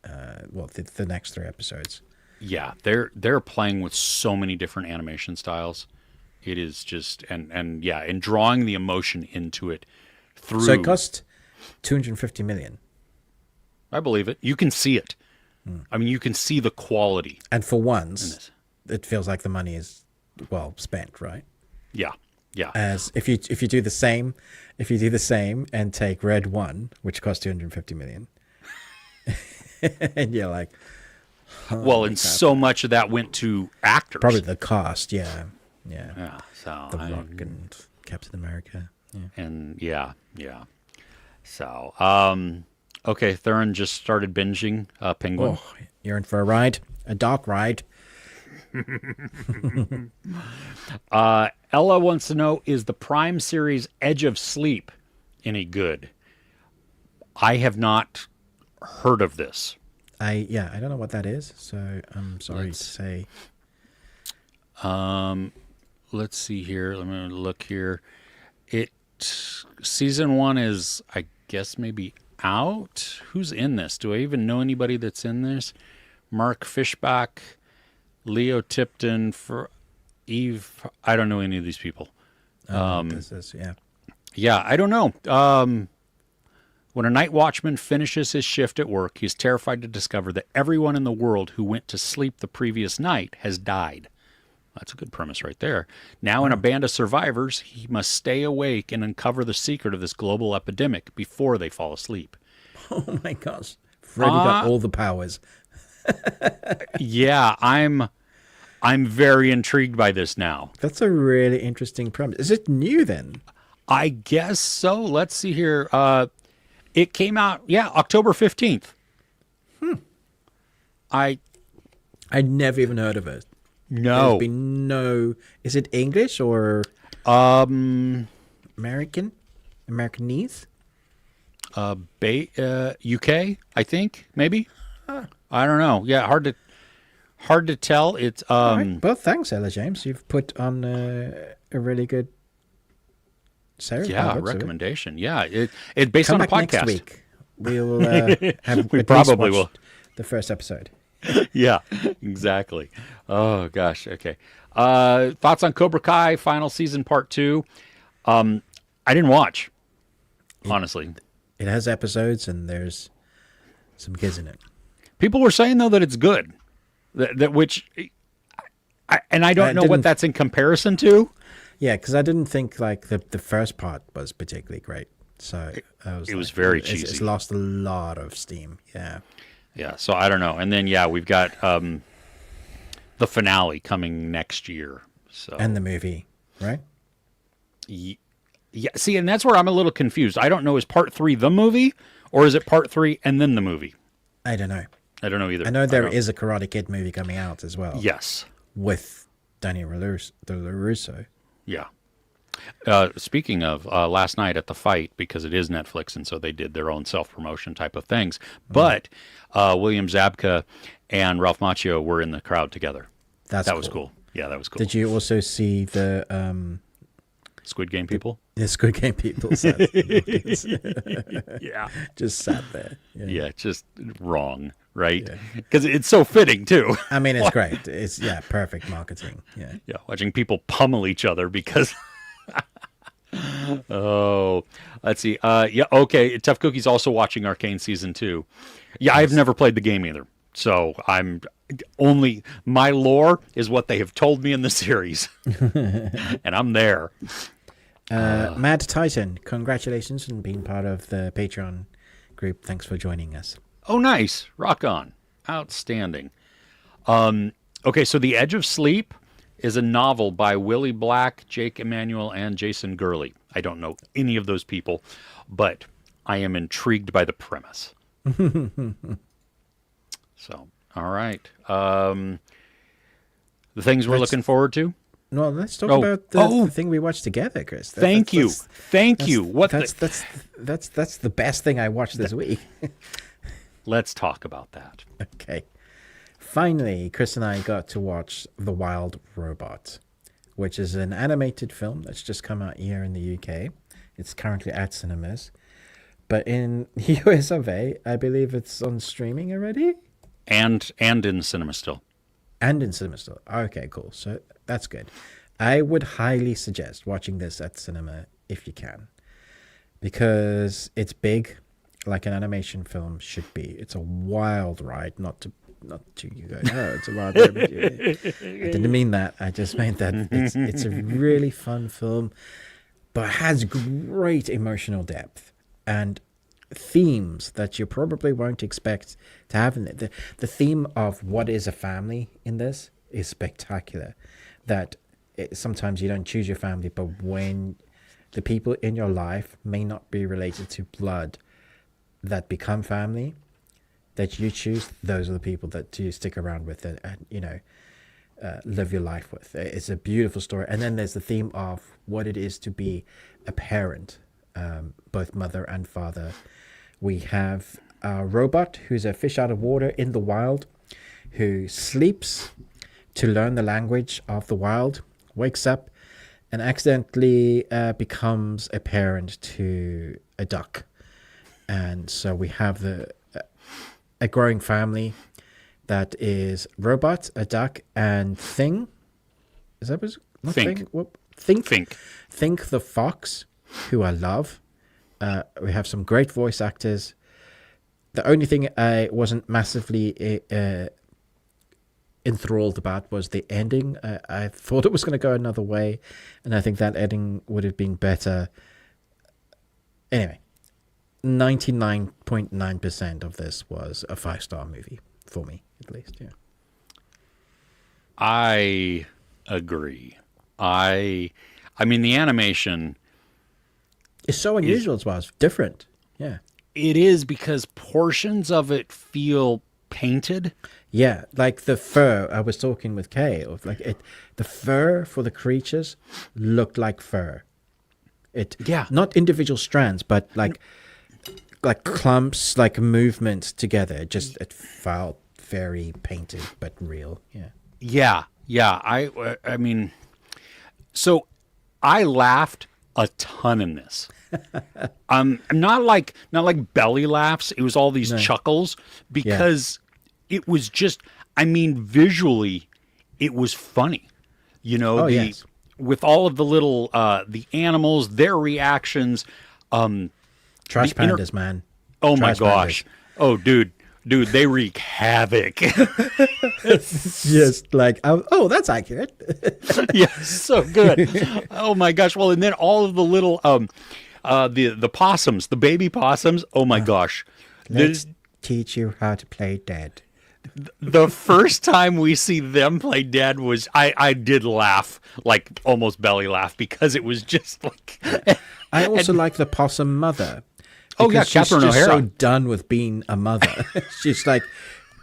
S1: the next 3 episodes.
S2: Yeah, they're playing with so many different animation styles. It is just and drawing the emotion into it through.
S1: So it cost $250 million.
S2: I believe it. You can see it. I mean, you can see the quality.
S1: And for once, it feels like the money is well spent, right?
S2: Yeah. Yeah.
S1: As if you do the same and take Red 1, which cost $250 million, and you're like,
S2: Well, and so much of that went to actors.
S1: Probably the cast, yeah.
S2: Yeah. So
S1: The Rock and Captain America. Yeah.
S2: And yeah. So, okay, Thurin just started binging Penguin.
S1: Oh, you're in for a ride, a dark ride.
S2: Ella wants to know, is the Prime series Edge of Sleep any good? I have not heard of this.
S1: I don't know what that is, so I'm sorry to say.
S2: Let's see here. Let me look here. Season 1 is, I guess, maybe out. Who's in this? Do I even know anybody that's in this? Mark Fishback, Leo Tipton, for Eve. I don't know any of these people.
S1: This is,
S2: Yeah, I don't know. When a night watchman finishes his shift at work, he's terrified to discover that everyone in the world who went to sleep the previous night has died. That's a good premise right there. Now, in a band of survivors, he must stay awake and uncover the secret of this global epidemic before they fall asleep.
S1: Oh my gosh, Freddy got all the powers.
S2: Yeah, I'm very intrigued by this now.
S1: That's a really interesting premise. Is it new then?
S2: I guess so. Let's see here. It came out, October 15th.
S1: I'd never even heard of it.
S2: No.
S1: There's been no. Is it English or American? Americanese?
S2: UK, I think, maybe. I don't know. Yeah, hard to tell. It's
S1: All right. Well, thanks, Ella James. You've put on a really good series.
S2: Recommendation. Yeah, it's based
S1: Come
S2: on a
S1: back
S2: podcast.
S1: next week. We'll have
S2: We
S1: at least
S2: probably
S1: watched
S2: will.
S1: the first episode.
S2: Yeah, exactly. Oh gosh. Okay. Thoughts on Cobra Kai final season part 2? I didn't watch. Honestly,
S1: It has episodes and there's some kids in it.
S2: people were saying though that it's good. That which, I don't know what that's in comparison to.
S1: Yeah, because I didn't think like the first part was particularly great. So
S2: It was very cheesy.
S1: It's lost a lot of steam. Yeah.
S2: Yeah, so I don't know. And then we've got the finale coming next year. So
S1: And the movie, right?
S2: yeah, see, and that's where I'm a little confused. I don't know, is part 3 the movie, or is it part 3 and then the movie?
S1: I don't know.
S2: I don't know either.
S1: I know there is a Karate Kid movie coming out as well.
S2: Yes.
S1: With Daniel LaRusso.
S2: Yeah. Speaking of last night at the fight, because it is Netflix, and so they did their own self-promotion type of things. But William Zabka and Ralph Macchio were in the crowd together. That was cool. Yeah, that was cool.
S1: Did you also see the
S2: Squid Game people?
S1: the Squid Game people sat in the audience?
S2: Yeah.
S1: Just sat there.
S2: Yeah, just wrong, right? Because it's so fitting, too.
S1: I mean, it's great. It's perfect marketing. Yeah.
S2: Yeah, watching people pummel each other because... Oh, let's see. Okay. Tough Cookie's also watching Arcane Season 2. Yeah, I've never played the game either. So I'm only... My lore is what they have told me in the series. And I'm there.
S1: Mad Titan, congratulations on being part of the Patreon group. Thanks for joining us.
S2: Oh, nice. Rock on. Outstanding. Okay, so The Edge of Sleep is a novel by Willie Black, Jake Emanuel, and Jason Gurley. I don't know any of those people, but I am intrigued by the premise. So, all right. The things we're looking forward to?
S1: Well, let's talk about the thing we watched together, Chris.
S2: Thank you.
S1: That's the best thing I watched this week.
S2: Let's talk about that.
S1: Okay. Finally, Chris and I got to watch The Wild Robot, which is an animated film that's just come out here in the UK. It's currently at cinemas. But in the US of A, I believe it's on streaming already.
S2: And in cinema still.
S1: And in cinema still. Okay, cool. So that's good. I would highly suggest watching this at cinema if you can. Because it's big, like an animation film should be. It's a wild ride, not to you go, no, it's a wild ride. I didn't mean that. I just meant that it's a really fun film, but has great emotional depth. And themes that you probably won't expect to have in it. The theme of what is a family in this is spectacular. That sometimes you don't choose your family, but when the people in your life may not be related to blood that become family that you choose, those are the people that you stick around with and live your life with. It's a beautiful story. And then there's the theme of what it is to be a parent, both mother and father. We have a robot who's a fish out of water in the wild, who sleeps to learn the language of the wild, wakes up and accidentally becomes a parent to a duck. And so we have a growing family that is robot, a duck, and Thing. Is that what? Not
S2: Think.
S1: Thing? What? Think.
S2: Think.
S1: Think the fox, who I love. We have some great voice actors. The only thing I wasn't massively enthralled about was the ending. I thought it was going to go another way, and I think that ending would have been better. Anyway, 99.9% of this was a 5-star movie for me, at least. Yeah.
S2: I agree. I mean, the animation
S1: It's so unusual as well. It's different. Yeah.
S2: it is because portions of it feel painted.
S1: Yeah, like the fur. I was talking with Kay. Of like the fur for the creatures looked like fur.
S2: Yeah.
S1: Not individual strands, but like clumps, like movement together. It felt very painted, but real. Yeah.
S2: Yeah. I mean, so I laughed a ton in this. Not like belly laughs. It was all these chuckles because it was just, I mean, visually, it was funny.
S1: Yes.
S2: With all of the little the animals, their reactions.
S1: Trash pandas, man.
S2: Oh my
S1: Trash
S2: gosh.
S1: pandas.
S2: Oh, dude, they wreak havoc.
S1: Just like, oh, that's accurate.
S2: Yeah, so good. Oh my gosh. Well, and then all of the little the possums, the baby possums. Oh my gosh.
S1: Let's teach you how to play dead.
S2: The first time we see them play dead was I did laugh, like almost belly laugh, because it was just like
S1: I also like the possum mother.
S2: Oh yeah,
S1: She's
S2: Catherine
S1: just
S2: O'Hara.
S1: so done with being a mother. She's like,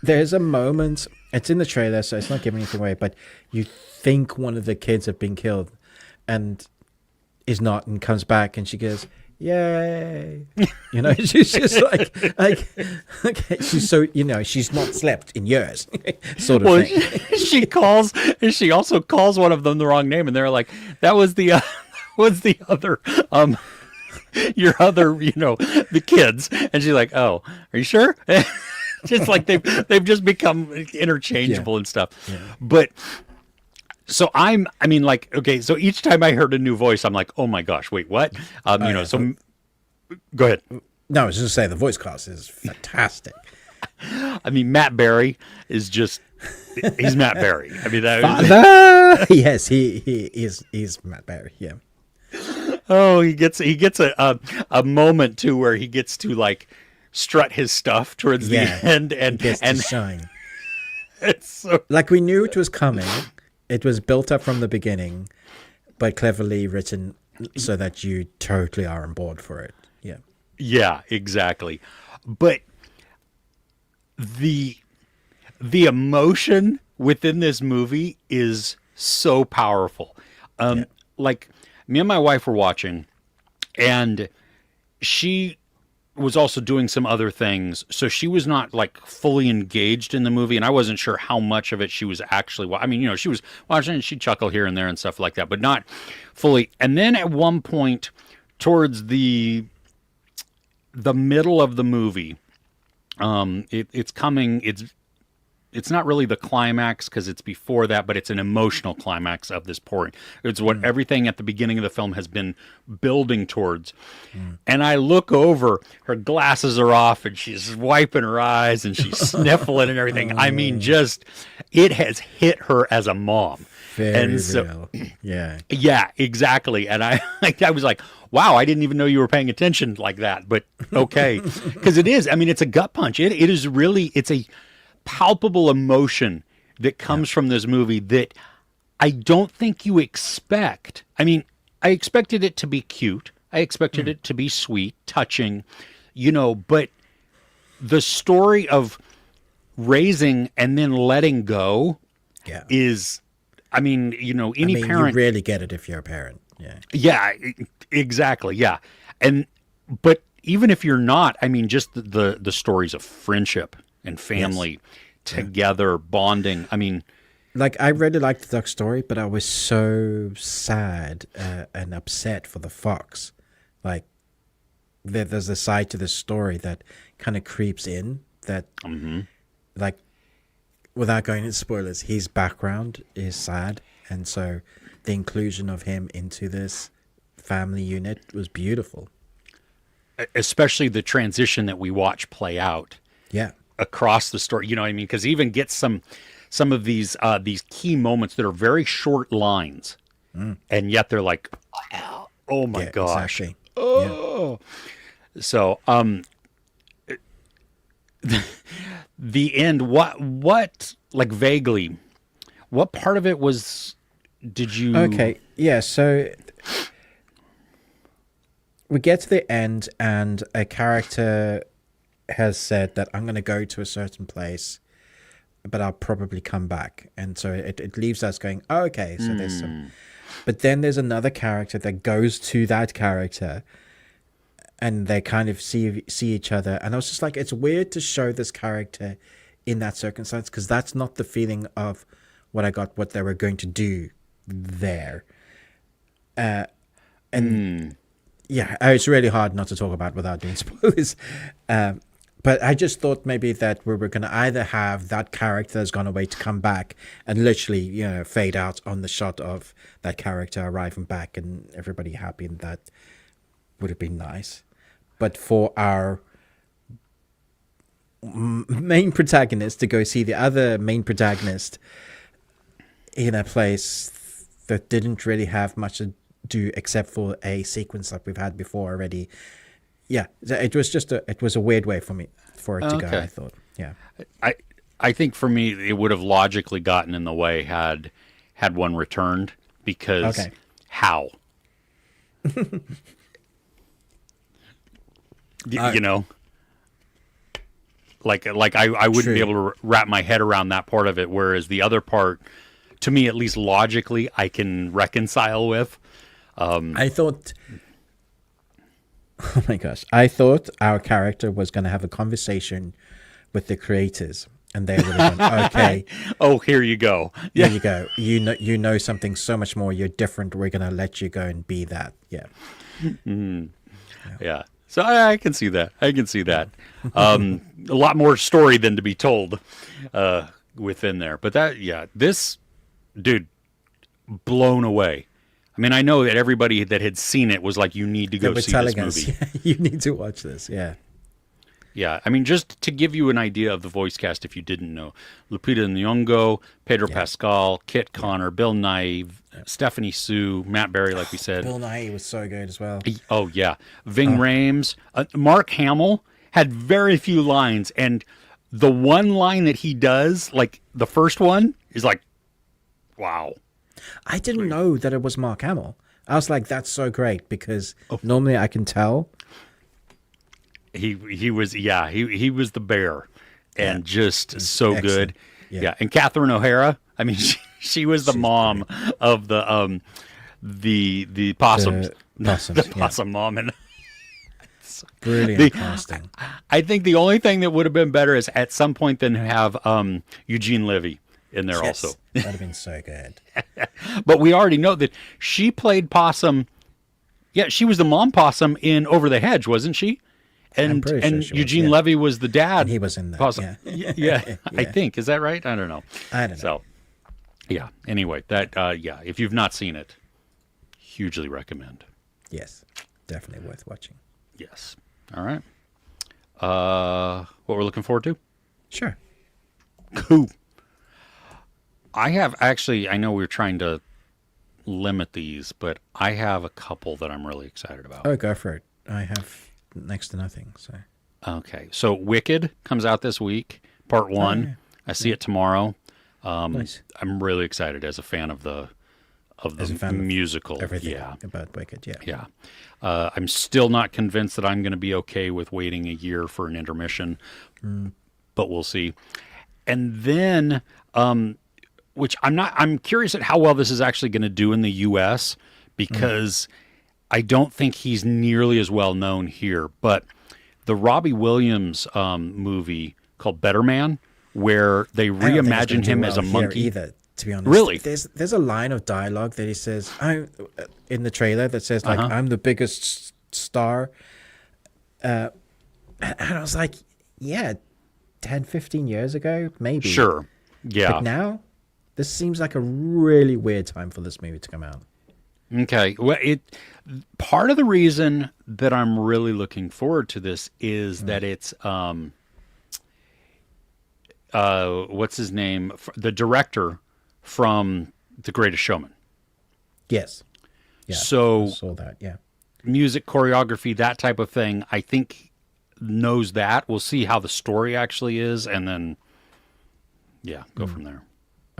S1: there's a moment. It's in the trailer, so it's not giving anything away. But you think one of the kids have been killed, and is not, and comes back, and she goes, "Yay!" She's just like, okay. She's so she's not slept in years, sort of thing.
S2: She also calls one of them the wrong name, and they're like, "That was the other." Your other, the kids, and she's like, "Oh, are you sure?" Just like they've just become interchangeable and stuff. Yeah. But so okay. So each time I heard a new voice, I'm like, "Oh my gosh, wait, what?" So go ahead.
S1: No, I was just saying the voice cast is fantastic.
S2: I mean, Matt Berry is he's Matt Berry. I mean,
S1: yes, he's Matt Berry. Yeah.
S2: Oh, he gets a moment too where he gets to like strut his stuff towards the end and
S1: gets to shine.
S2: It's so
S1: like we knew it was coming. It was built up from the beginning, but cleverly written so that you totally are on board for it. Yeah.
S2: Yeah, exactly. But the emotion within this movie is so powerful. Like me and my wife were watching, and she was also doing some other things, so she was not like fully engaged in the movie, and I wasn't sure how much of it she was actually. I mean, she was watching, and she'd chuckle here and there and stuff like that, but not fully. And then at one point, towards the middle of the movie, it's coming. it's not really the climax because it's before that, but it's an emotional climax of this pouring. It's what everything at the beginning of the film has been building towards. And I look over, her glasses are off and she's wiping her eyes and she's sniffling and everything. I mean, just, it has hit her as a mom.
S1: Very real. Yeah.
S2: Yeah, exactly. And I was like, wow, I didn't even know you were paying attention like that. But okay. Because it is. I mean, it's a gut punch. It is really, it's a palpable emotion that comes from this movie that I don't think you expect. I mean, I expected it to be cute. I expected it to be sweet, touching, but the story of raising and then letting go is, I mean, any parent.
S1: You rarely get it if you're a parent. Yeah.
S2: Yeah, exactly. Yeah. But even if you're not, I mean, just the stories of friendship and family together, bonding. I mean,
S1: like, I really liked the duck story, but I was so sad and upset for the fox. Like, there's a side to this story that kind of creeps in that, like, without going into spoilers, his background is sad. And so the inclusion of him into this family unit was beautiful.
S2: Especially the transition that we watch play out.
S1: Yeah.
S2: Across the story, you know what I mean? Because even gets some of these key moments that are very short lines, and yet they're like, oh my gosh,
S1: exactly.
S2: Oh, so the end. What like vaguely, what part of it was? Did you?
S1: Okay, yeah. So we get to the end, and a character has said that I'm going to go to a certain place, but I'll probably come back. And so it leaves us going, oh, okay, so there's some. But then there's another character that goes to that character, and they kind of see each other. And I was just like, it's weird to show this character in that circumstance, because that's not the feeling of what I got, what they were going to do there. Yeah, it's really hard not to talk about without doing spoilers. But I just thought maybe that we were going to either have that character that's gone away to come back and literally, fade out on the shot of that character arriving back and everybody happy, and that would have been nice. But for our main protagonist to go see the other main protagonist in a place that didn't really have much to do except for a sequence like we've had before already. Yeah, it was just it was a weird way for it to go, I thought. Yeah.
S2: I think for me it would have logically gotten in the way had one returned, because how? You know? Like I wouldn't be able to wrap my head around that part of it, whereas the other part, to me at least logically, I can reconcile with.
S1: I thought, oh my gosh, I thought our character was going to have a conversation with the creators, and they would have gone, okay.
S2: Oh, here you go.
S1: Here you go. You know something so much more. You're different. We're going to let you go and be that. Yeah.
S2: Yeah. So I can see that. A lot more story than to be told within there. But this dude, blown away. I mean, I know that everybody that had seen it was like, you need to go see this movie.
S1: You need to watch this. Yeah.
S2: Yeah. I mean, just to give you an idea of the voice cast, if you didn't know, Lupita Nyong'o, Pedro Pascal, Kit Connor, Bill Nighy, Stephanie Sue, Matt Berry, like we said.
S1: Bill Nighy was so good as well.
S2: Oh, yeah. Ving Rhames. Mark Hamill had very few lines, and the one line that he does, like the first one, is like, wow.
S1: I didn't know that it was Mark Hamill. I was like, that's so great, because normally I can tell.
S2: He was the bear, and just so
S1: excellent.
S2: Good. Yeah. And Catherine O'Hara, I mean, she was the mom of the possums. The possum mom. And
S1: brilliant casting.
S2: I think the only thing that would have been better is at some point then have Eugene Levy in there also.
S1: That'd have been so good.
S2: But we already know that she played Possum. Yeah, she was the mom possum in Over the Hedge, wasn't she? And
S1: pretty sure she was,
S2: Eugene
S1: yeah.
S2: Levy was the dad.
S1: And he was in that.
S2: Possi-
S1: Yeah.
S2: yeah, I think. Is that right? I don't know.
S1: I don't know.
S2: So, yeah. Anyway, that yeah. If you've not seen it, hugely recommend.
S1: Yes, definitely worth watching.
S2: Yes. All right. What we're looking forward to?
S1: Sure.
S2: Cool. I have actually. I know we're trying to limit these, but I have a couple that I'm really excited about.
S1: Oh, go for it. I have next to nothing. So.
S2: Okay. So Wicked comes out this week, part 1.
S1: yeah.
S2: I see it tomorrow.
S1: Nice.
S2: I'm really excited as a fan of the
S1: As a fan of
S2: musical.
S1: Everything
S2: Yeah.
S1: about Wicked. Yeah.
S2: Yeah. I'm still not convinced that I'm going to be okay with waiting a year for an intermission, but we'll see. And then, which I'm curious at how well this is actually going to do in the U.S. because I don't think he's nearly as well known here. But the Robbie Williams movie called Better Man, where they
S1: I don't think it's gonna
S2: reimagine
S1: do
S2: him
S1: well
S2: as a
S1: here
S2: monkey.
S1: either, to be honest.
S2: Really?
S1: There's a line of dialogue that he says in the trailer that says like I'm the biggest star. And I was like, yeah, 10, 15 years ago, maybe.
S2: Sure. Yeah.
S1: But now, this seems like a really weird time for this movie to come out.
S2: Okay. Well, part of the reason that I'm really looking forward to this is that it's what's his name? The director from The Greatest Showman.
S1: Yes. Yeah.
S2: So
S1: I saw that. Yeah.
S2: music, choreography, that type of thing, I think knows that. We'll see how the story actually is, and then go from there.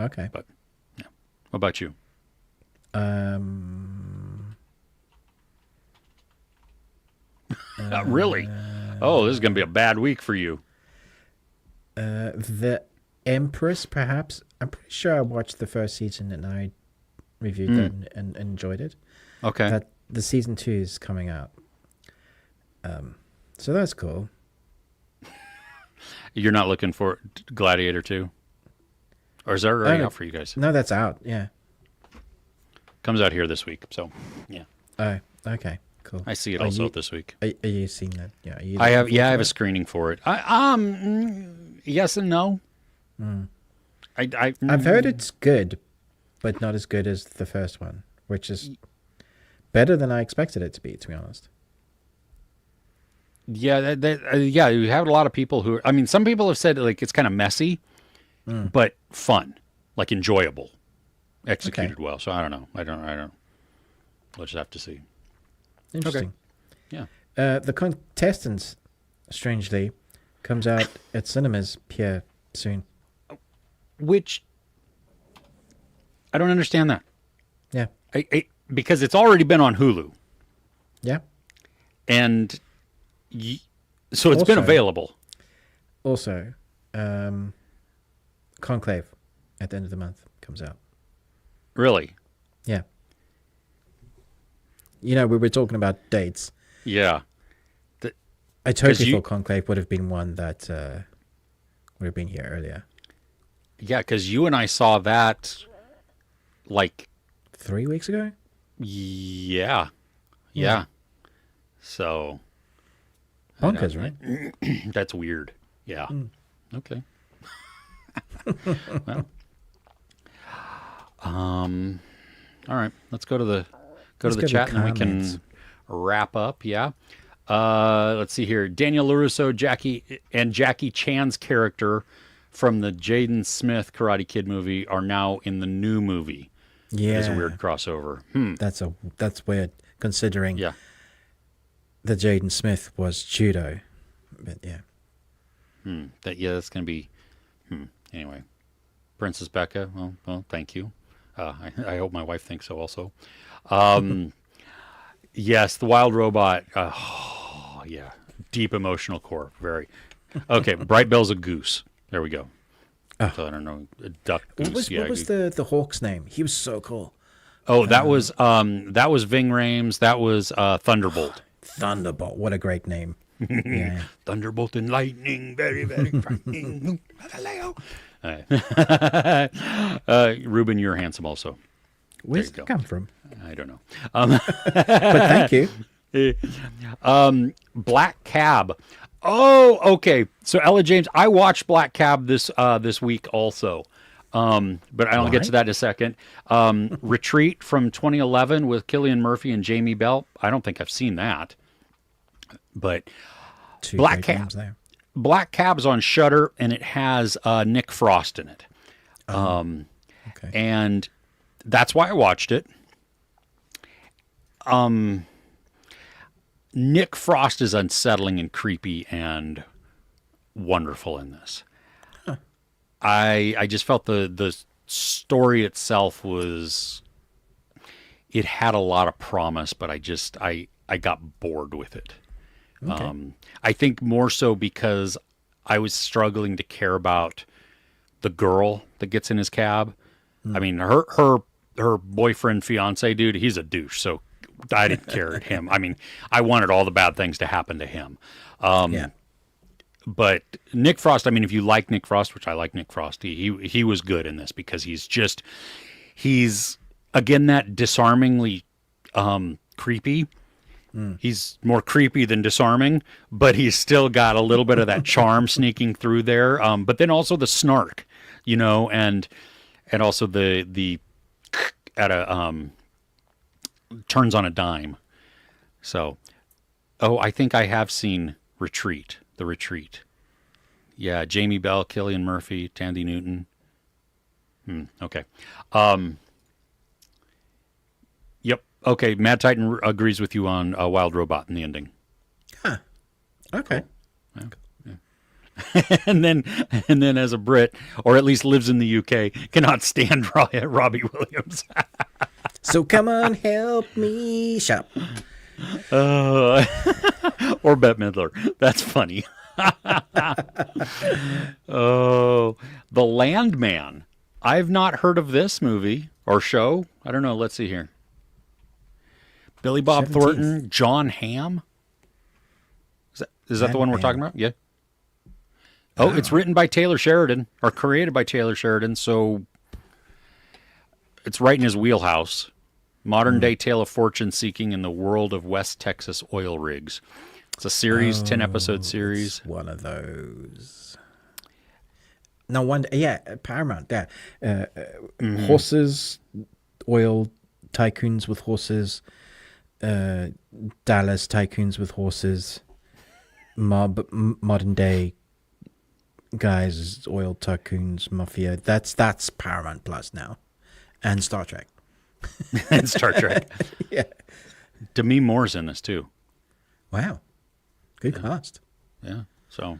S1: Okay.
S2: But yeah. What about you? Really? Oh, this is going to be a bad week for you.
S1: The Empress, perhaps. I'm pretty sure I watched the first season and I reviewed that and enjoyed it.
S2: Okay.
S1: That the season 2 is coming out. So that's cool.
S2: You're not looking for Gladiator 2? Or is that already out for you guys?
S1: No, that's out. Yeah.
S2: Comes out here this week, so yeah.
S1: Oh, okay. Cool.
S2: I see it also this week.
S1: Are you seeing that? Yeah.
S2: I have a screening for it. Yes and no.
S1: I've heard it's good, but not as good as the first one, which is better than I expected it to be honest.
S2: Yeah, yeah. You have a lot of people who. I mean, some people have said like it's kind of messy, but fun, like enjoyable, executed well. So I don't know. I don't. We'll just have to see.
S1: Interesting.
S2: Yeah.
S1: The Contestants, strangely, comes out at cinemas here soon.
S2: Which I don't understand that.
S1: Yeah.
S2: Because it's already been on Hulu,
S1: Yeah.
S2: and so it's been
S1: Also-
S2: available.
S1: Also, Conclave at the end of the month comes out.
S2: Really?
S1: Yeah. You know, we were talking about dates.
S2: Yeah.
S1: I totally
S2: you-
S1: thought Conclave would have been one that would have been here earlier.
S2: Yeah, because you and I saw that, like,
S1: 3 weeks ago?
S2: yeah. So
S1: Bonkers, right?
S2: that's weird. Yeah. Okay. Well. All right. Let's go to the
S1: Let's go to
S2: chat and then we
S1: comments.
S2: can wrap up. Yeah. Let's see here. Daniel LaRusso, Jackie Chan's character from the Jaden Smith Karate Kid movie are now in the new movie.
S1: Yeah.
S2: It's a weird crossover.
S1: That's weird, considering
S2: Yeah.
S1: that Jaden Smith was judo. But yeah.
S2: That's going to be. Anyway, Princess Becca. Well, thank you. I hope my wife thinks so also. Yes, the Wild Robot. Yeah, deep emotional core. Very. Okay, Bright Bill's a goose. There we go. So I don't know, a duck goose.
S1: What was the Hawk's name? He was so cool.
S2: Oh, that was Ving Rhames. That was Thunderbolt.
S1: Thunderbolt. What a great name. Yeah.
S2: Thunderbolt and lightning, very, very frightening. Galileo. All right. Ruben, you're handsome also.
S1: Where's
S2: you
S1: it
S2: go.
S1: come from?
S2: I don't know.
S1: But thank you.
S2: Black Cab. Oh, okay. So Ella James, I watched Black Cab this week also. But I'll get to that in a second. Retreat from 2011 with Cillian Murphy and Jamie Bell. I don't think I've seen that. But
S1: Two
S2: Black
S1: great
S2: Cab.
S1: games there.
S2: Black Cab's on Shudder, and it has Nick Frost in it.
S1: Okay.
S2: And that's why I watched it. Nick Frost is unsettling and creepy and wonderful in this.
S1: Huh.
S2: I just felt the story itself it had a lot of promise, but I got bored with it.
S1: Okay.
S2: I think more so because I was struggling to care about the girl that gets in his cab. I mean, her boyfriend, fiance dude, he's a douche. So I didn't care at him. I mean, I wanted all the bad things to happen to him.
S1: Yeah.
S2: But Nick Frost, I mean, if you like Nick Frost, which I like Nick Frost, he was good in this because he's again, that disarmingly creepy. He's more creepy than disarming, but he's still got a little bit of that charm sneaking through there. But then also the snark, and also the at a turns on a dime. So, I think I have seen The Retreat. Yeah, Jamie Bell, Cillian Murphy, Tandy Newton. Okay. Yep. Okay, Mad Titan agrees with you on Wild Robot in the ending.
S1: Huh. Okay.
S2: Yeah. and then as a Brit, or at least lives in the UK, cannot stand Robbie Williams.
S1: So come on, help me shop.
S2: Or Bette Midler. That's funny. Oh, The Landman. I've not heard of this movie or show. I don't know. Let's see here. Billy Bob
S1: 17th.
S2: Thornton, John Hamm. Is that the one we're talking about? Yeah. Oh, it's written by Taylor Sheridan, or created by Taylor Sheridan, so it's right in his wheelhouse. Modern day tale of fortune seeking in the world of West Texas oil rigs. It's a series, 10-episode series.
S1: It's one of those. No, Paramount. Yeah, horses, oil tycoons with horses, Dallas tycoons with horses, modern day guys, oil tycoons, mafia. That's Paramount Plus now, and Star Trek.
S2: And Star Trek.
S1: Yeah.
S2: Demi Moore's in this too.
S1: Wow. Good cast.
S2: Yeah. So,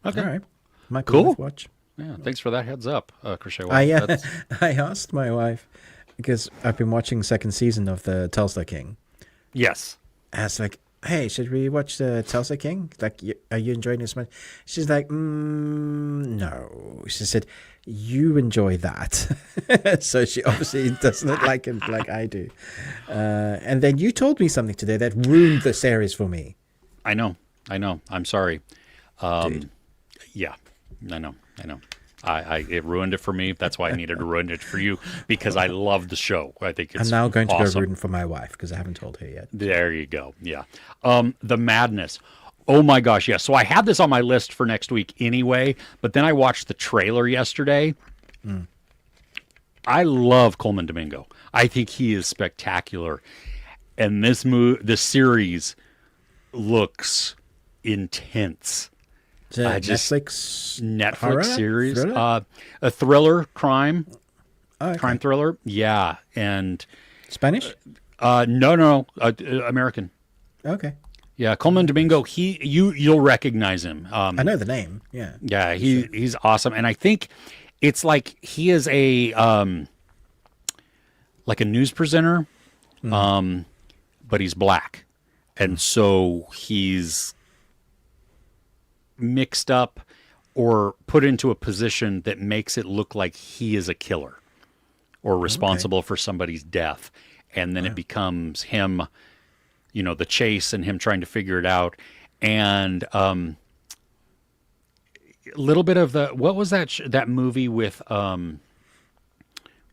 S2: okay.
S1: All right. Might be
S2: Cool.
S1: worth watch.
S2: Yeah. Thanks for that heads up, Crochet.
S1: I asked my wife because I've been watching the second season of the Tulsa King.
S2: Yes.
S1: I was like, hey, should we watch the Tulsa King? Like, are you enjoying this much? She's like, no. She said, you enjoy that. So she obviously doesn't like it like I do. And then you told me something today that ruined the series for me.
S2: I know. I'm sorry.
S1: Dude.
S2: Yeah, I know. It ruined it for me. That's why I needed to ruin it for you, because I love the show. I think it's
S1: I'm now going to
S2: awesome.
S1: go rooting for my wife because I haven't told her yet.
S2: There you go. Yeah. The Madness. Oh my gosh, yes. So I had this on my list for next week anyway, but then I watched the trailer yesterday. I love Coleman Domingo. I think he is spectacular. And this series looks intense.
S1: Is it Netflix horror?
S2: series,
S1: Thriller?
S2: a thriller, crime
S1: Thriller.
S2: Yeah, and
S1: Spanish?
S2: no, American.
S1: Okay.
S2: Yeah, Coleman Domingo. You'll recognize him.
S1: I know the name. Yeah.
S2: Yeah, he's awesome, and I think it's like he is a like a news presenter, but he's black, and so he's mixed up or put into a position that makes it look like he is a killer or responsible for somebody's death, and then it becomes him, the chase and him trying to figure it out, and a little bit of what was that movie with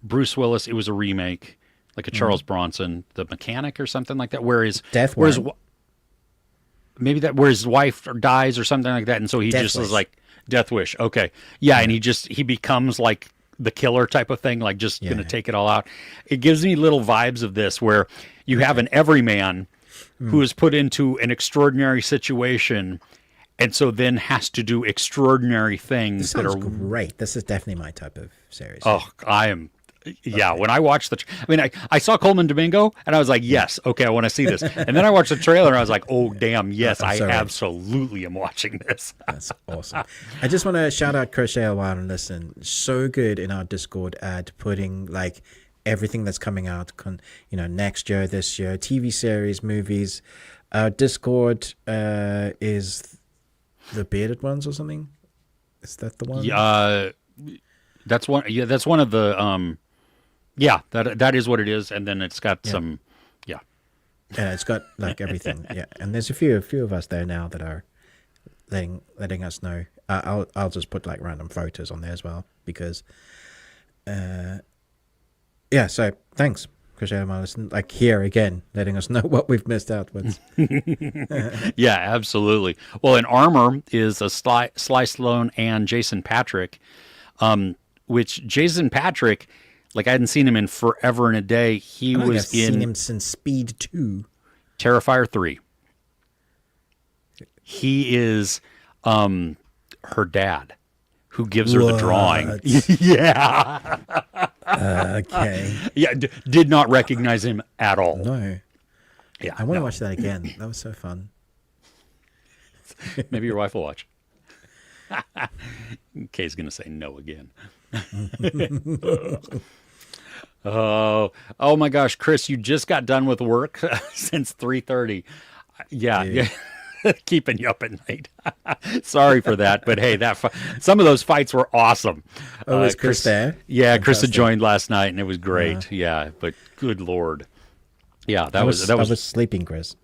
S2: Bruce Willis? It was a remake, like a Charles Bronson, The Mechanic or something like that.
S1: Death Warrant.
S2: maybe that where his wife dies or something like that, and so he
S1: Death
S2: just
S1: Wish.
S2: is like Death Wish. Okay, yeah, and he becomes like the killer type of thing, like just gonna take it all out. It gives me little vibes of this where you have an everyman who is put into an extraordinary situation, and so then has to do extraordinary things
S1: This
S2: that
S1: sounds
S2: are
S1: great. This is definitely my type of series.
S2: Oh, I am. Yeah, when I watched I saw Coleman Domingo and I was like, yes, okay, I want to see this. And then I watched the trailer and I was like, oh, damn, yes, I
S1: sorry.
S2: absolutely am watching this.
S1: That's awesome. I just want to shout out Crochet a while and listen. So good in our Discord at putting like everything that's coming out, next year, this year, TV series, movies. Our Discord is the Bearded Ones or something. Is that the one?
S2: Yeah, that's one. Yeah, that's one of the. Yeah, that is what it is, and then it's got some. Yeah,
S1: Yeah, it's got like everything. Yeah, and there's a few of us there now that are letting us know. I'll just put like random photos on there as well because, yeah. So thanks, Crochet Marlison. Like here again, letting us know what we've missed out with.
S2: yeah, absolutely. Well, in Armor is a Sly Stallone and Jason Patrick, which Jason Patrick, like I hadn't seen him in forever and a day. He
S1: I've
S2: was
S1: seen
S2: in
S1: him since Speed 2.
S2: Terrifier 3. He is her dad who gives her the drawing. Yeah.
S1: Okay.
S2: Yeah, did not recognize him at all.
S1: No.
S2: Yeah,
S1: I want to watch that again. That was so fun.
S2: Maybe your wife will watch. Kay's going to say no again. Oh my gosh, Chris, you just got done with work since 3:30. Yeah. Keeping you up at night. Sorry for that, but hey, some of those fights were awesome.
S1: Oh, is Chris there?
S2: Yeah,
S1: Fantastic.
S2: Chris had joined last night, and it was great. Yeah, but good Lord. Yeah, that was
S1: I was sleeping, Chris.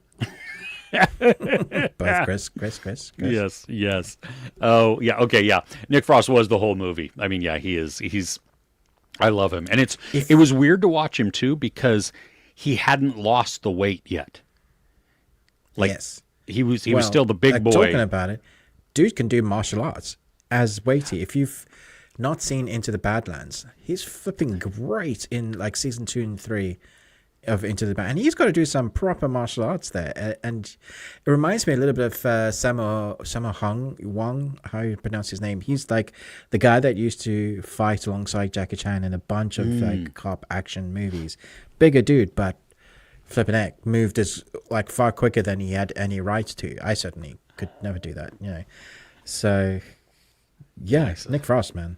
S1: Both Chris.
S2: Yes. Oh, yeah. Okay, yeah. Nick Frost was the whole movie. I mean, yeah, he's I love him. And it was weird to watch him too because he hadn't lost the weight yet. Like
S1: yes.
S2: he was still the big boy.
S1: Talking about it, dude can do martial arts as weighty. If you've not seen Into the Badlands, he's flipping great in like season 2 and 3 of Into the Band, and he's got to do some proper martial arts there. And it reminds me a little bit of Sammo Wong, how you pronounce his name. He's like the guy that used to fight alongside Jackie Chan in a bunch of like cop action movies. Bigger dude, but flipping heck, moved as like far quicker than he had any right to. I certainly could never do that, So yeah, Nick Frost, man.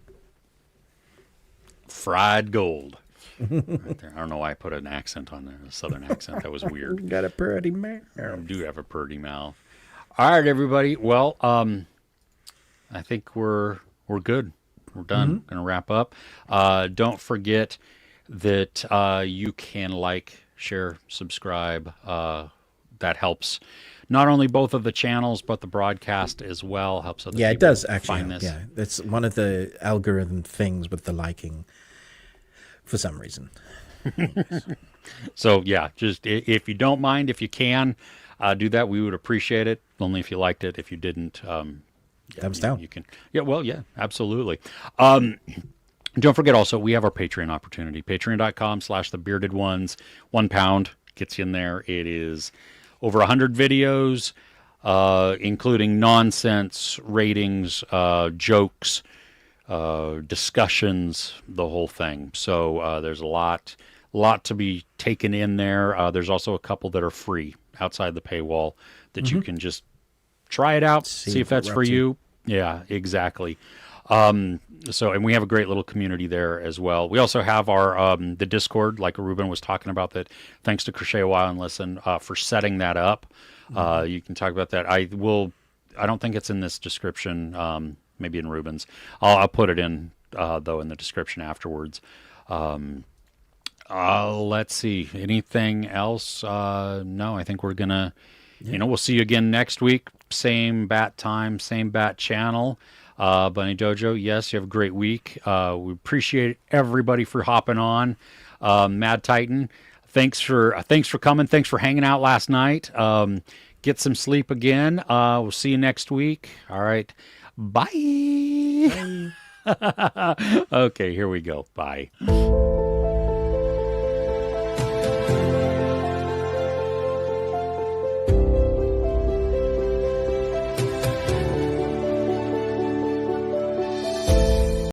S2: Fried gold. Right there. I don't know why I put an accent on there, a southern accent. That was weird.
S1: Got a pretty mouth.
S2: I do have a purty mouth. All right, everybody. Well, I think we're good. We're done. Gonna wrap up. Don't forget that you can like, share, subscribe. That helps not only both of the channels but the broadcast as well. Helps other people
S1: it does actually
S2: find
S1: help.
S2: this.
S1: Yeah, that's one of the algorithm things with the liking. For some reason.
S2: So yeah, just if you don't mind, if you can do that, we would appreciate it. Only if you liked it. If you didn't,
S1: Thumbs down.
S2: You can. Yeah, well, yeah, absolutely. Don't forget also, we have our Patreon opportunity. Patreon.com/thebeardedones. £1 gets you in there. It is over 100 videos, including nonsense, ratings, jokes, discussions, the whole thing. So there's a lot to be taken in there. There's also a couple that are free outside the paywall that you can just try it out, see if that's for you. Yeah, exactly. And we have a great little community there as well. We also have our the Discord, like Ruben was talking about. That thanks to Crochet a While and Listen for setting that up. You can talk about that. I don't think it's in this description. Maybe in Ruben's. I'll put it in, though, in the description afterwards. Let's see. Anything else? No, I think we're going to, we'll see you again next week. Same bat time, same bat channel. Bunny Dojo, yes, you have a great week. We appreciate everybody for hopping on. Mad Titan, thanks for coming. Thanks for hanging out last night. get some sleep again. We'll see you next week. All right. Bye. Okay, here we go. Bye.